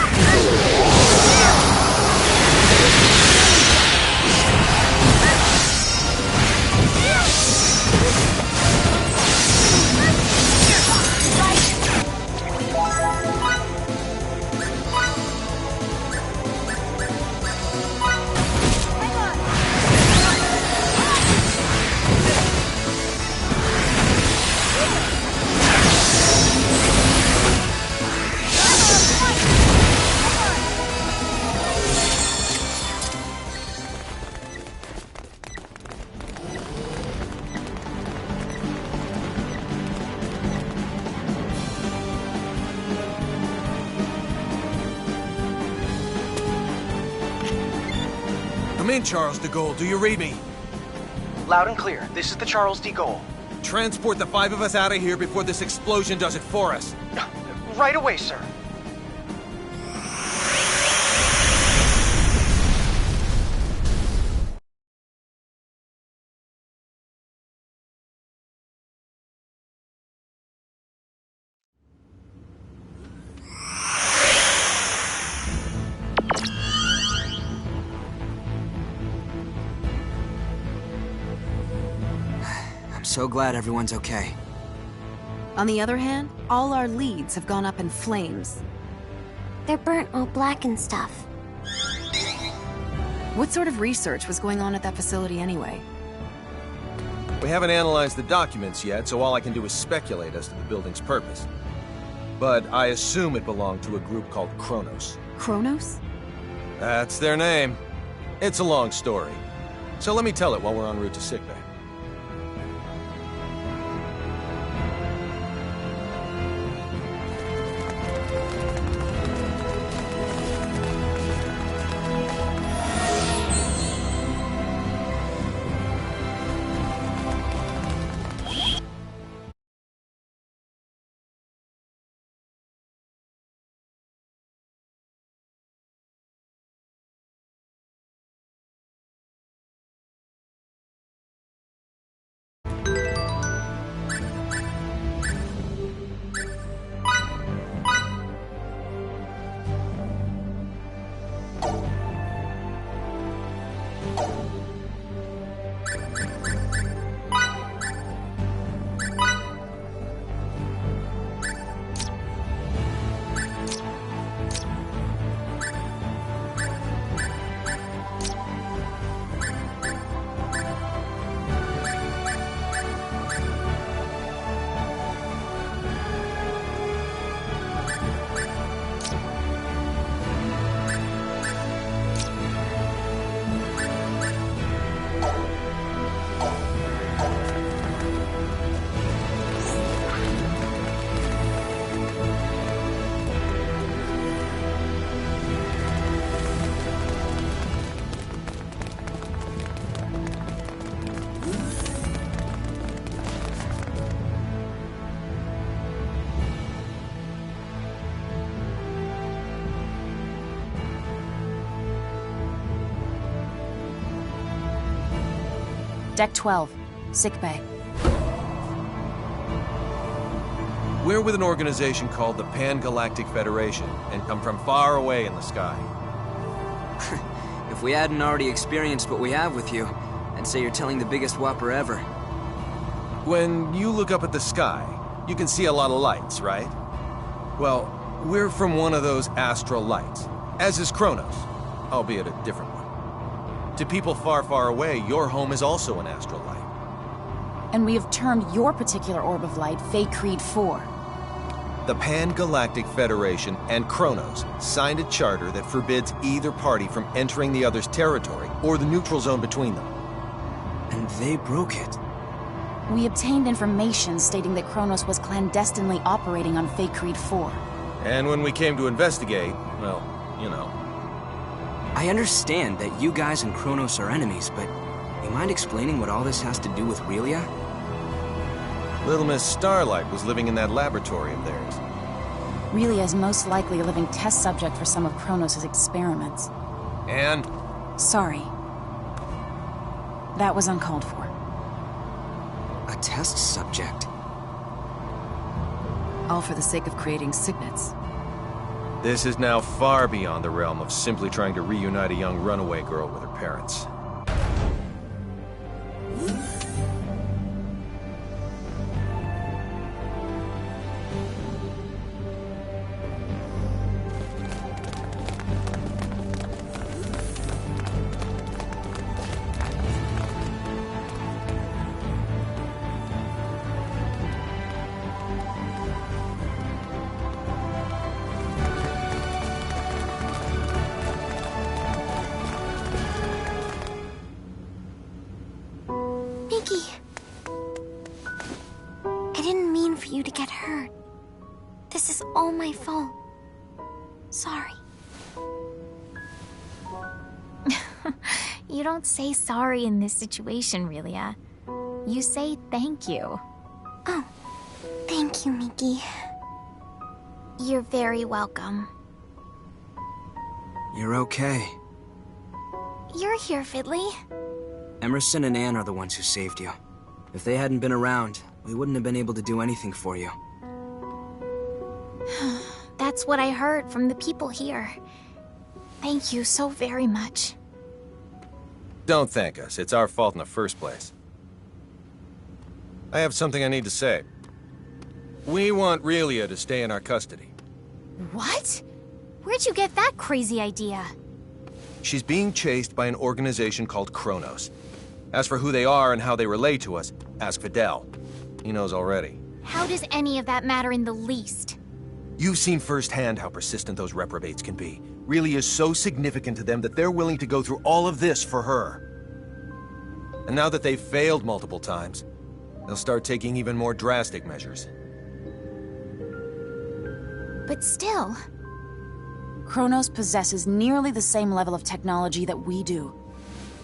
Come in, Charles de Gaulle. Do you read me? Loud and clear. This is the Charles de Gaulle. Transport the 5 of us out of here before this explosion does it for us. Right away, sir. I'm so glad everyone's okay. On the other hand, all our leads have gone up in flames. They're burnt all black and stuff. What sort of research was going on at that facility anyway? We haven't analyzed the documents yet, so all I can do is speculate as to the building's purpose. But I assume it belonged to a group called Kronos. Kronos? That's their name. It's a long story. So let me tell it while we're en route to sickbay. Deck 12, sickbay. We're with an organization called the Pan-Galactic Federation, and come from far away in the sky. If we hadn't already experienced what we have with you, I'd say you're telling the biggest whopper ever. When you look up at the sky, you can see a lot of lights, right? Well, we're from one of those astral lights, as is Kronos, albeit a different one. To people far, far away, your home is also an astral light. And we have termed your particular orb of light Fey Creed 4. The Pan-Galactic Federation and Kronos signed a charter that forbids either party from entering the other's territory or the neutral zone between them. And they broke it. We obtained information stating that Kronos was clandestinely operating on Fey Creed 4. And when we came to investigate, well, you know. I understand that you guys and Kronos are enemies, but you mind explaining what all this has to do with Relia? Little Miss Starlight was living in that laboratory of theirs. Relia is most likely a living test subject for some of Kronos' experiments. And? Sorry. That was uncalled for. A test subject? all for the sake of creating signets. This is now far beyond the realm of simply trying to reunite a young runaway girl with her parents. You to get hurt. This is all my fault. Sorry. You don't say sorry in this situation, Relia. You say thank you. Oh, thank you, Miki. You're very welcome. You're okay. You're here, Fiddly. Emerson and Anne are the ones who saved you. If they hadn't been around, we wouldn't have been able to do anything for you. That's what I heard from the people here. Thank you so very much. Don't thank us. It's our fault in the first place. I have something I need to say. We want Relia to stay in our custody. What? Where'd you get that crazy idea? She's being chased by an organization called Kronos. As for who they are and how they relate to us, ask Fidel. He knows already. How does any of that matter in the least? You've seen firsthand how persistent those reprobates can be. Relia is so significant to them that they're willing to go through all of this for her. And now that they've failed multiple times, they'll start taking even more drastic measures. But still... Kronos possesses nearly the same level of technology that we do.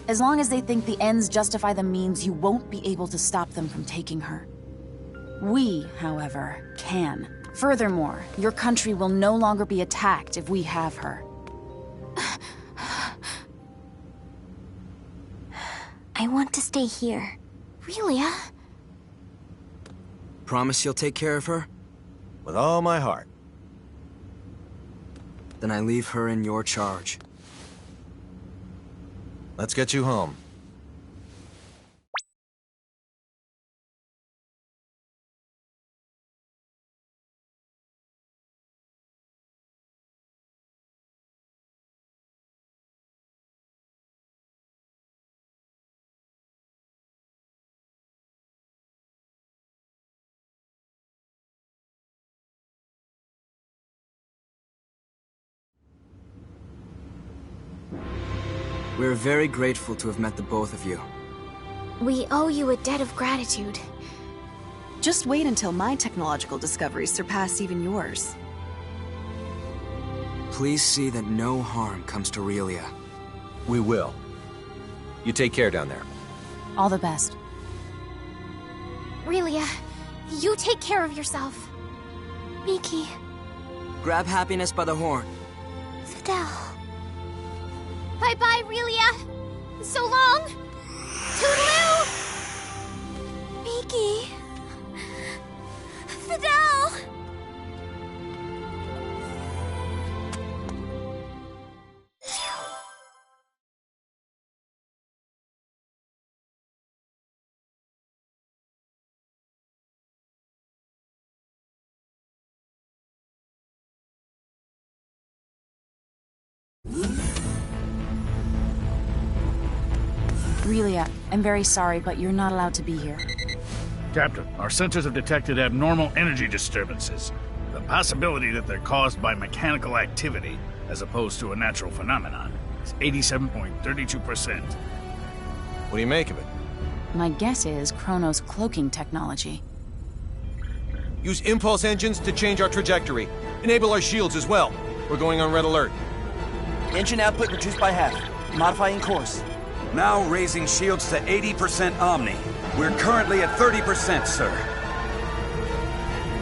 As long as they think the ends justify the means, you won't be able to stop them from taking her. We, however, can. Furthermore, your country will no longer be attacked if we have her. I want to stay here. Relia? Promise you'll take care of her? With all my heart. Then I leave her in your charge. Let's get you home. We're very grateful to have met the both of you. We owe you a debt of gratitude. Just wait until my technological discoveries surpass even yours. Please see that no harm comes to Relia. We will. You take care down there. All the best. Relia, you take care of yourself. Miki. Grab happiness by the horn. Fidel. Bye-bye, Relia! So long! Toodaloo! Miki. Fidel! Relia, I'm very sorry, but you're not allowed to be here. Captain, our sensors have detected abnormal energy disturbances. The possibility that they're caused by mechanical activity, as opposed to a natural phenomenon, is 87.32%. What do you make of it? My guess is Kronos' cloaking technology. Use impulse engines to change our trajectory. Enable our shields as well. We're going on red alert. Engine output reduced by half. Modifying course. Now raising shields to 80% Omni. We're currently at 30%, sir.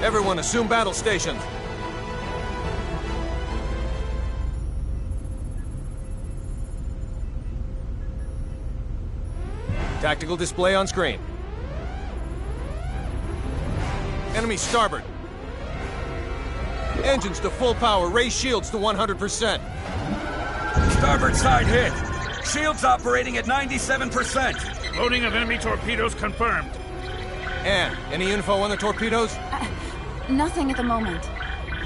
Everyone assume battle stations. Tactical display on screen. Enemy starboard. Engines to full power, raise shields to 100%. Starboard side hit. Shields operating at 97%. Loading of enemy torpedoes confirmed. Anne, any info on the torpedoes? Nothing at the moment.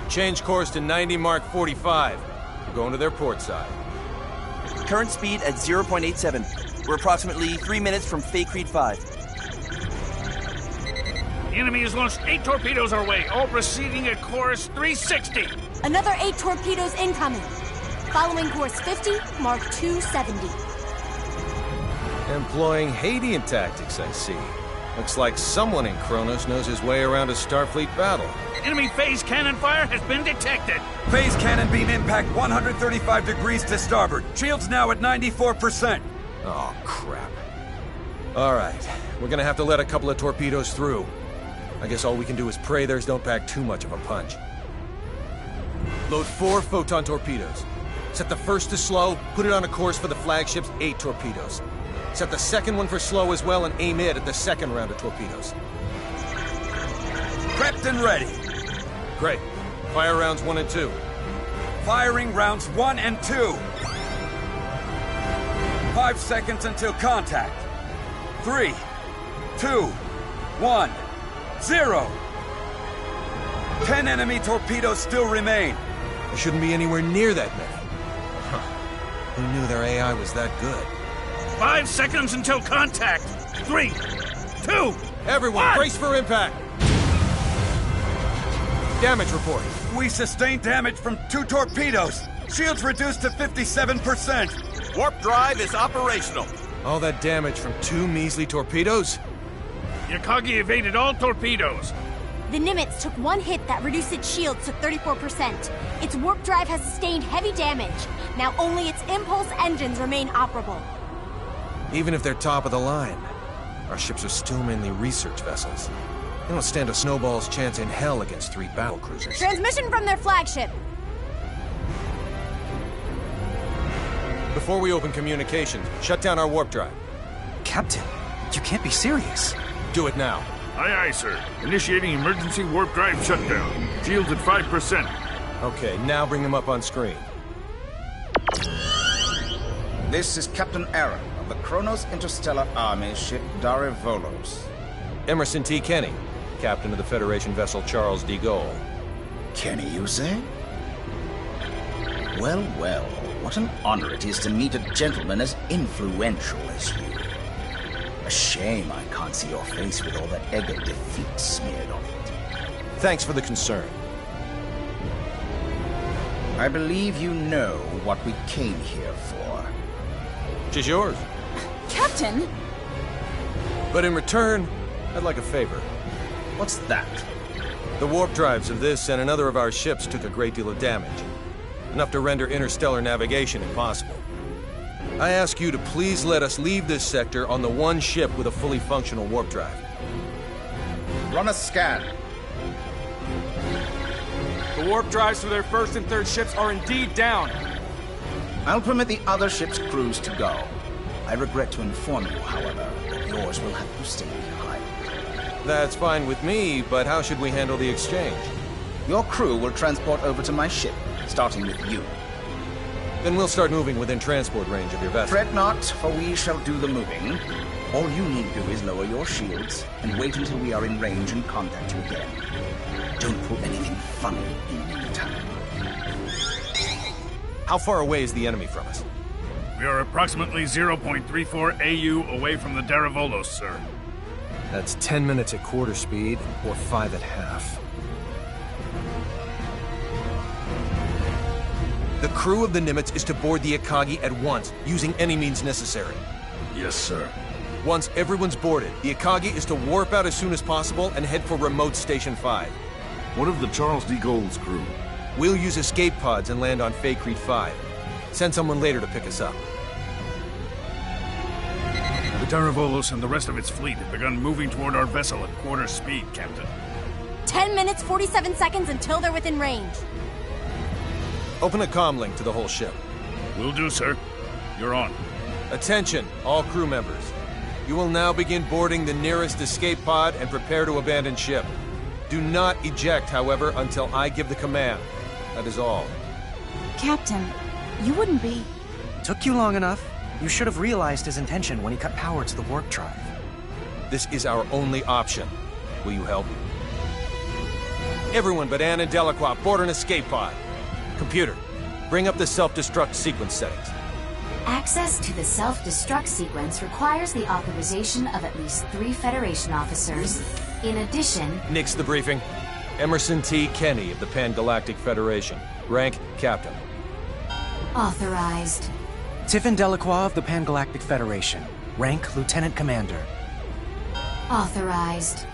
Change course to 90 Mark 45. We're going to their port side. Current speed at 0.87. We're approximately 3 minutes from Fay Creed 5. The enemy has launched 8 torpedoes our way, all proceeding at course 360. Another 8 torpedoes incoming. Following course 50, Mark 270. Employing Hadean tactics, I see. Looks like someone in Kronos knows his way around a Starfleet battle. Enemy phase cannon fire has been detected. Phase cannon beam impact 135 degrees to starboard. Shields now at 94%. Oh, crap. All right, we're gonna have to let a couple of torpedoes through. I guess all we can do is pray theirs don't pack too much of a punch. Load 4 photon torpedoes. Set the first to slow, put it on a course for the flagship's 8 torpedoes. Set the second one for slow as well and aim it at the second round of torpedoes. Prepped and ready. Great. Fire rounds 1 and 2. Firing rounds 1 and 2. 5 seconds until contact. 3, 2, 1, 0. 10 enemy torpedoes still remain. There shouldn't be anywhere near that many. Huh. Who knew their AI was that good? 5 seconds until contact. 3, 2, Everyone, 1. brace for impact! Damage report. We sustained damage from 2 torpedoes. Shields reduced to 57%. Warp drive is operational. All that damage from 2 measly torpedoes? Yakagi evaded all torpedoes. The Nimitz took 1 hit that reduced its shields to 34%. Its warp drive has sustained heavy damage. Now only its impulse engines remain operable. Even if they're top of the line, our ships are still mainly research vessels. They don't stand a snowball's chance in hell against 3 battlecruisers. Transmission from their flagship. Before we open communications, shut down our warp drive. Captain, you can't be serious. Do it now. Aye, aye, sir. Initiating emergency warp drive shutdown. Shields at 5%. Okay, now bring them up on screen. This is Captain Aaron of the Kronos Interstellar Army ship Darivolos. Emerson T. Kenny, captain of the Federation vessel Charles de Gaulle. Kenny, you say? Well, well, what an honor it is to meet a gentleman as influential as you. A shame I can't see your face with all the egg of defeat smeared on it. Thanks for the concern. I believe you know what we came here for. Tis yours. Captain! But in return, I'd like a favor. What's that? The warp drives of this and another of our ships took a great deal of damage. Enough to render interstellar navigation impossible. I ask you to please let us leave this sector on the one ship with a fully functional warp drive. Run a scan. The warp drives for their first and third ships are indeed down. I'll permit the other ship's crews to go. I regret to inform you, however, that yours will have to stay behind. That's fine with me, but how should we handle the exchange? Your crew will transport over to my ship, starting with you. Then we'll start moving within transport range of your vessel. Fret not, for we shall do the moving. All you need do is lower your shields and wait until we are in range and contact you again. Don't pull anything funny in the meantime. How far away is the enemy from us? We are approximately 0.34 AU away from the Darivolos, sir. That's 10 minutes at quarter speed, or 5 at half. The crew of the Nimitz is to board the Akagi at once, using any means necessary. Yes, sir. Once everyone's boarded, the Akagi is to warp out as soon as possible and head for remote Station 5. What of the Charles de Gaulle's crew? We'll use escape pods and land on Fay Creed 5. Send someone later to pick us up. The Darivolos and the rest of its fleet have begun moving toward our vessel at quarter speed, Captain. 10 minutes, 47 seconds until they're within range. Open a comm link to the whole ship. Will do, sir. You're on. Attention, all crew members. You will now begin boarding the nearest escape pod and prepare to abandon ship. Do not eject, however, until I give the command. That is all. Captain, you wouldn't be... Took you long enough. You should have realized his intention when he cut power to the warp drive. This is our only option. Will you help? Everyone but Anne and Delacroix board an escape pod. Computer, bring up the self-destruct sequence settings. Access to the self-destruct sequence requires the authorization of at least 3 Federation officers. In addition... Nix the briefing. Emerson T. Kenny of the Pan-Galactic Federation. Rank, Captain. Authorized. Tiffin Delacroix of the Pan-Galactic Federation. Rank, Lieutenant Commander. Authorized.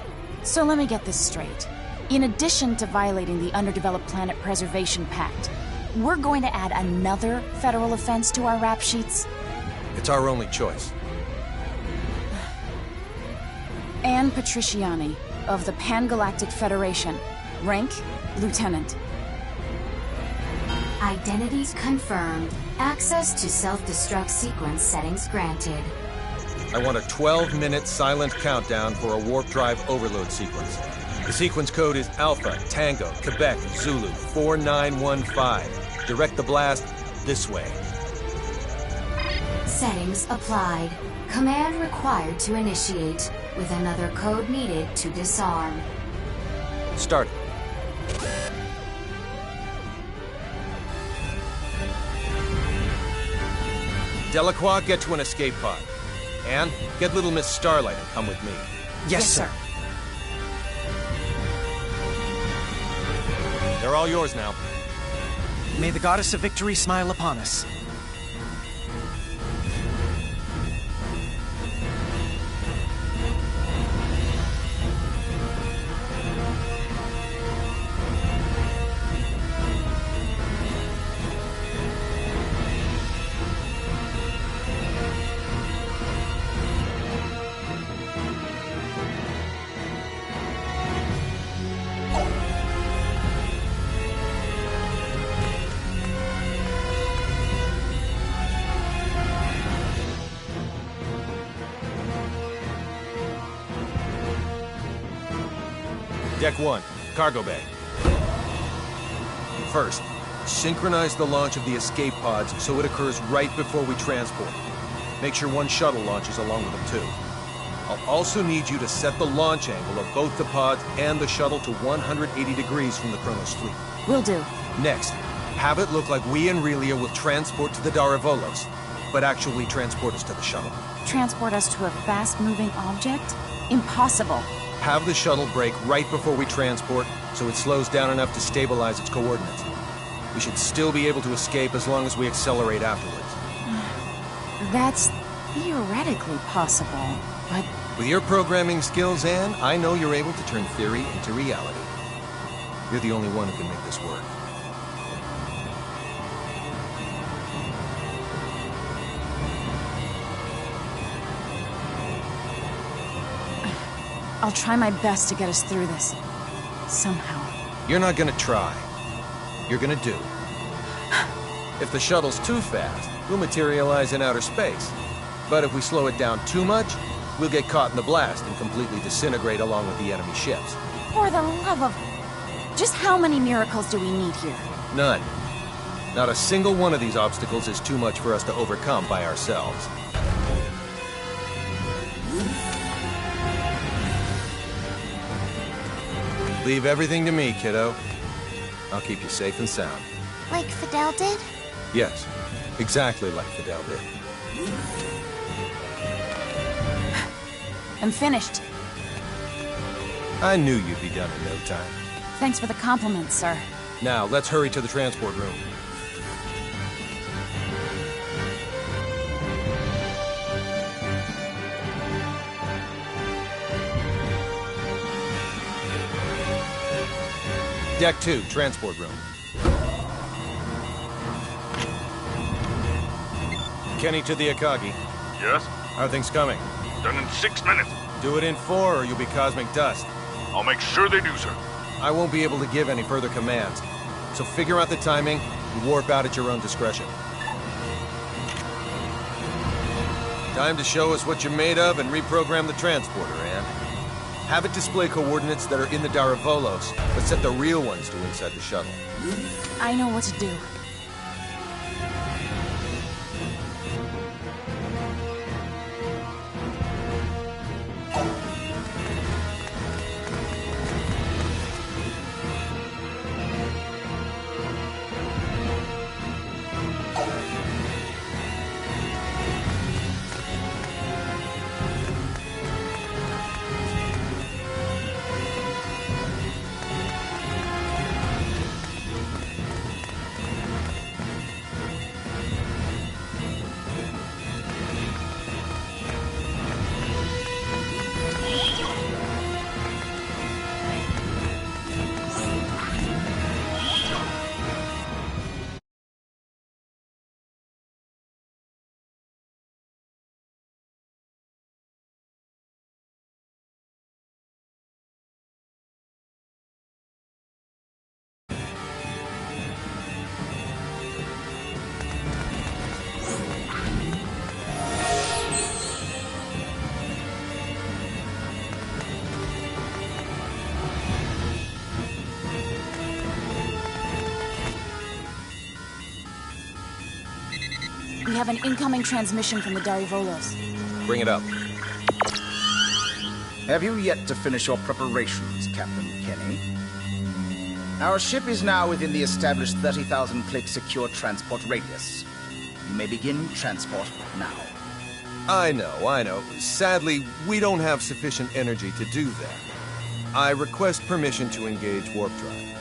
So let me get this straight. In addition to violating the Underdeveloped Planet Preservation Pact, we're going to add another federal offense to our rap sheets? It's our only choice. Anne Patriciani of the Pan-Galactic Federation. Rank, Lieutenant. Identities confirmed. Access to self-destruct sequence settings granted. I want a 12-minute silent countdown for a warp drive overload sequence. The sequence code is Alpha, Tango, Quebec, Zulu, 4915. Direct the blast this way. Settings applied. Command required to initiate, with another code needed to disarm. Start it. Delacroix, get to an escape pod. Anne, get little Miss Starlight and come with me. Yes, sir. They're all yours now. May the Goddess of Victory smile upon us. Deck 1, cargo bay. First, synchronize the launch of the escape pods so it occurs right before we transport. Make sure one shuttle launches along with them too. I'll also need you to set the launch angle of both the pods and the shuttle to 180 degrees from the Kronos fleet. Will do. Next, have it look like we and Relia will transport to the Daravolos, but actually transport us to the shuttle. Transport us to a fast-moving object? Impossible. Have the shuttle brake right before we transport, so it slows down enough to stabilize its coordinates. We should still be able to escape as long as we accelerate afterwards. That's theoretically possible, but... With your programming skills, Anne, I know you're able to turn theory into reality. You're the only one who can make this work. I'll try my best to get us through this. Somehow. You're not gonna try. You're gonna do. If the shuttle's too fast, we'll materialize in outer space. But if we slow it down too much, we'll get caught in the blast and completely disintegrate along with the enemy ships. For the love of... Just how many miracles do we need here? None. Not a single one of these obstacles is too much for us to overcome by ourselves. Leave everything to me, kiddo. I'll keep you safe and sound. Like Fidel did? Yes, exactly like Fidel did. I'm finished. I knew you'd be done in no time. Thanks for the compliment, sir. Now, let's hurry to the transport room. Deck 2, transport room. Kenny to the Akagi. Yes? How are things coming? Done in 6 minutes. Do it in 4 or you'll be cosmic dust. I'll make sure they do, sir. I won't be able to give any further commands. So figure out the timing and warp out at your own discretion. Time to show us what you're made of and reprogram the transporter, Anne. Have it display coordinates that are in the Daravolos, but set the real ones to inside the shuttle. I know what to do. We have an incoming transmission from the Daravolos. Bring it up. Have you yet to finish your preparations, Captain Kenny? Our ship is now within the established 30,000 click secure transport radius. You may begin transport now. I know. Sadly, we don't have sufficient energy to do that. I request permission to engage warp drive.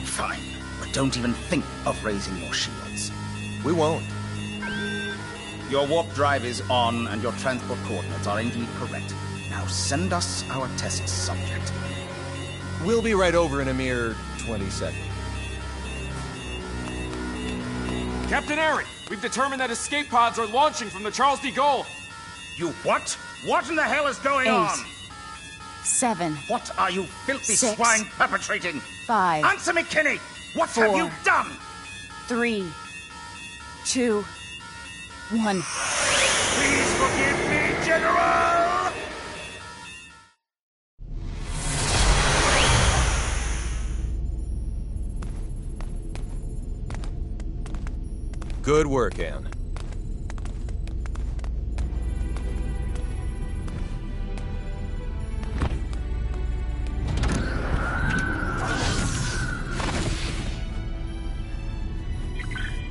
Fine, but don't even think of raising your shields. We won't. Your warp drive is on, and your transport coordinates are indeed correct. Now send us our test subject. We'll be right over in a mere 20 seconds. Captain Aaron, we've determined that escape pods are launching from the Charles de Gaulle. You what? What in the hell is going 8, on? 7. What are you filthy 6, swine perpetrating? 5. Answer me, Kenny! What 4, have you done? 3, 2, 1. Please forgive me, General! Good work, Anne.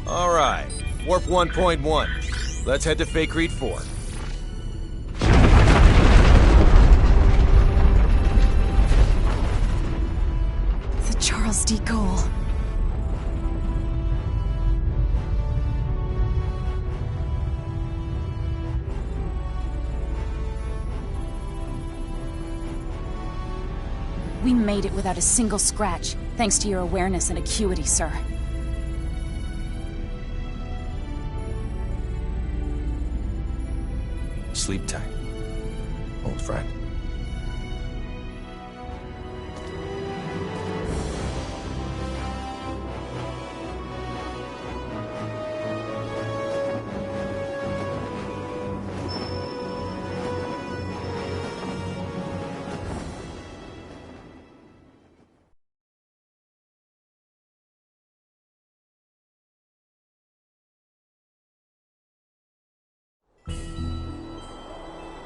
All right, Warp 1.1. Let's head to Fakreed 4. The Charles de Gaulle. We made it without a single scratch, thanks to your awareness and acuity, sir. Sleep tight, old friend.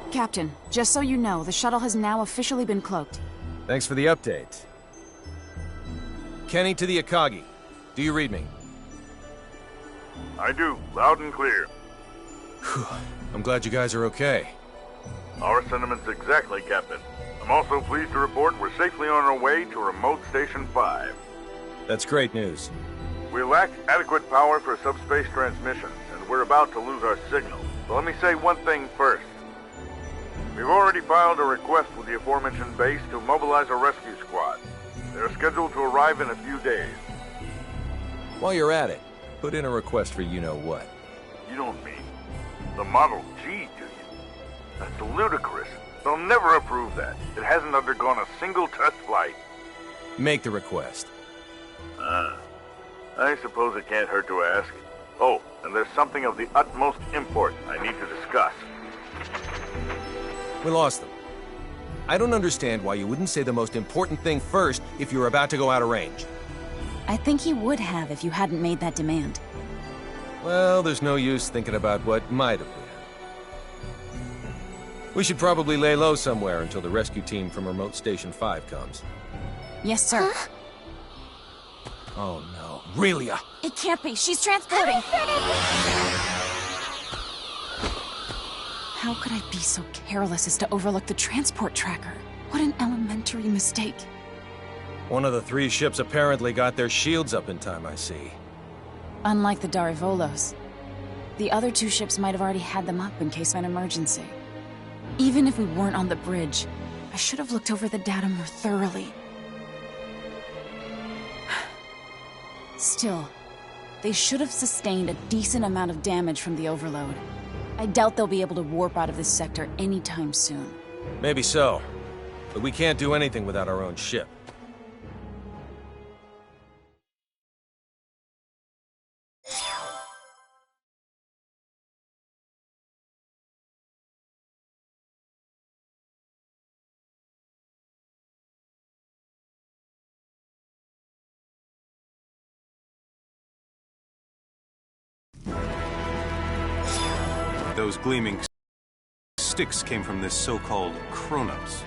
Captain, just so you know, the shuttle has now officially been cloaked. Thanks for the update. Kenny to the Akagi. Do you read me? I do, loud and clear. I'm glad you guys are okay. Our sentiments exactly, Captain. I'm also pleased to report we're safely on our way to Remote Station 5. That's great news. We lack adequate power for subspace transmission, and we're about to lose our signal. So let me say one thing first. We've already filed a request with the aforementioned base to mobilize a rescue squad. They're scheduled to arrive in a few days. While you're at it, put in a request for you-know-what. You don't mean the Model G, do you? That's ludicrous. They'll never approve that. It hasn't undergone a single test flight. Make the request. I suppose it can't hurt to ask. Oh, and there's something of the utmost import I need to discuss. We lost them. I don't understand why you wouldn't say the most important thing first if you were about to go out of range. I think he would have if you hadn't made that demand. Well, there's no use thinking about what might have been. We should probably lay low somewhere until the rescue team from Remote Station 5 comes. Yes, sir. Oh no, Relia! It can't be. She's transporting. How could I be so careless as to overlook the transport tracker? What an elementary mistake. One of the 3 ships apparently got their shields up in time, I see. Unlike the Darivolos, the other 2 ships might have already had them up in case of an emergency. Even if we weren't on the bridge, I should have looked over the data more thoroughly. Still, they should have sustained a decent amount of damage from the overload. I doubt they'll be able to warp out of this sector anytime soon. Maybe so, but we can't do anything without our own ship. Those gleaming sticks came from this so-called Kronos.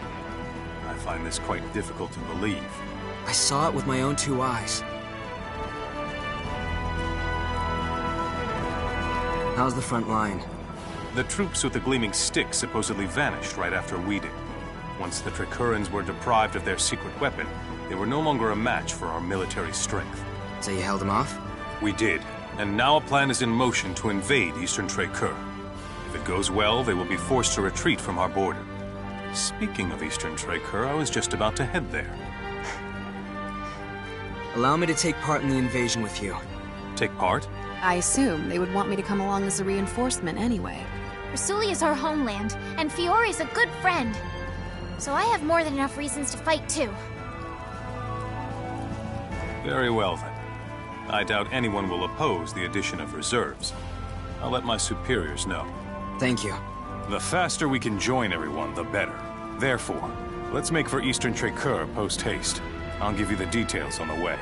I find this quite difficult to believe. I saw it with my own 2 eyes. How's the front line? The troops with the gleaming sticks supposedly vanished right after we did. Once the Tricurans were deprived of their secret weapon, they were no longer a match for our military strength. So you held them off? We did, and now a plan is in motion to invade Eastern Tricur. If it goes well, they will be forced to retreat from our border. Speaking of Eastern Tricur, I was just about to head there. Allow me to take part in the invasion with you. Take part? I assume they would want me to come along as a reinforcement anyway. Rasuli is our homeland, and Fiori's a good friend. So I have more than enough reasons to fight, too. Very well, then. I doubt anyone will oppose the addition of reserves. I'll let my superiors know. Thank you. The faster we can join everyone, the better. Therefore, let's make for Eastern Tricur post-haste. I'll give you the details on the way.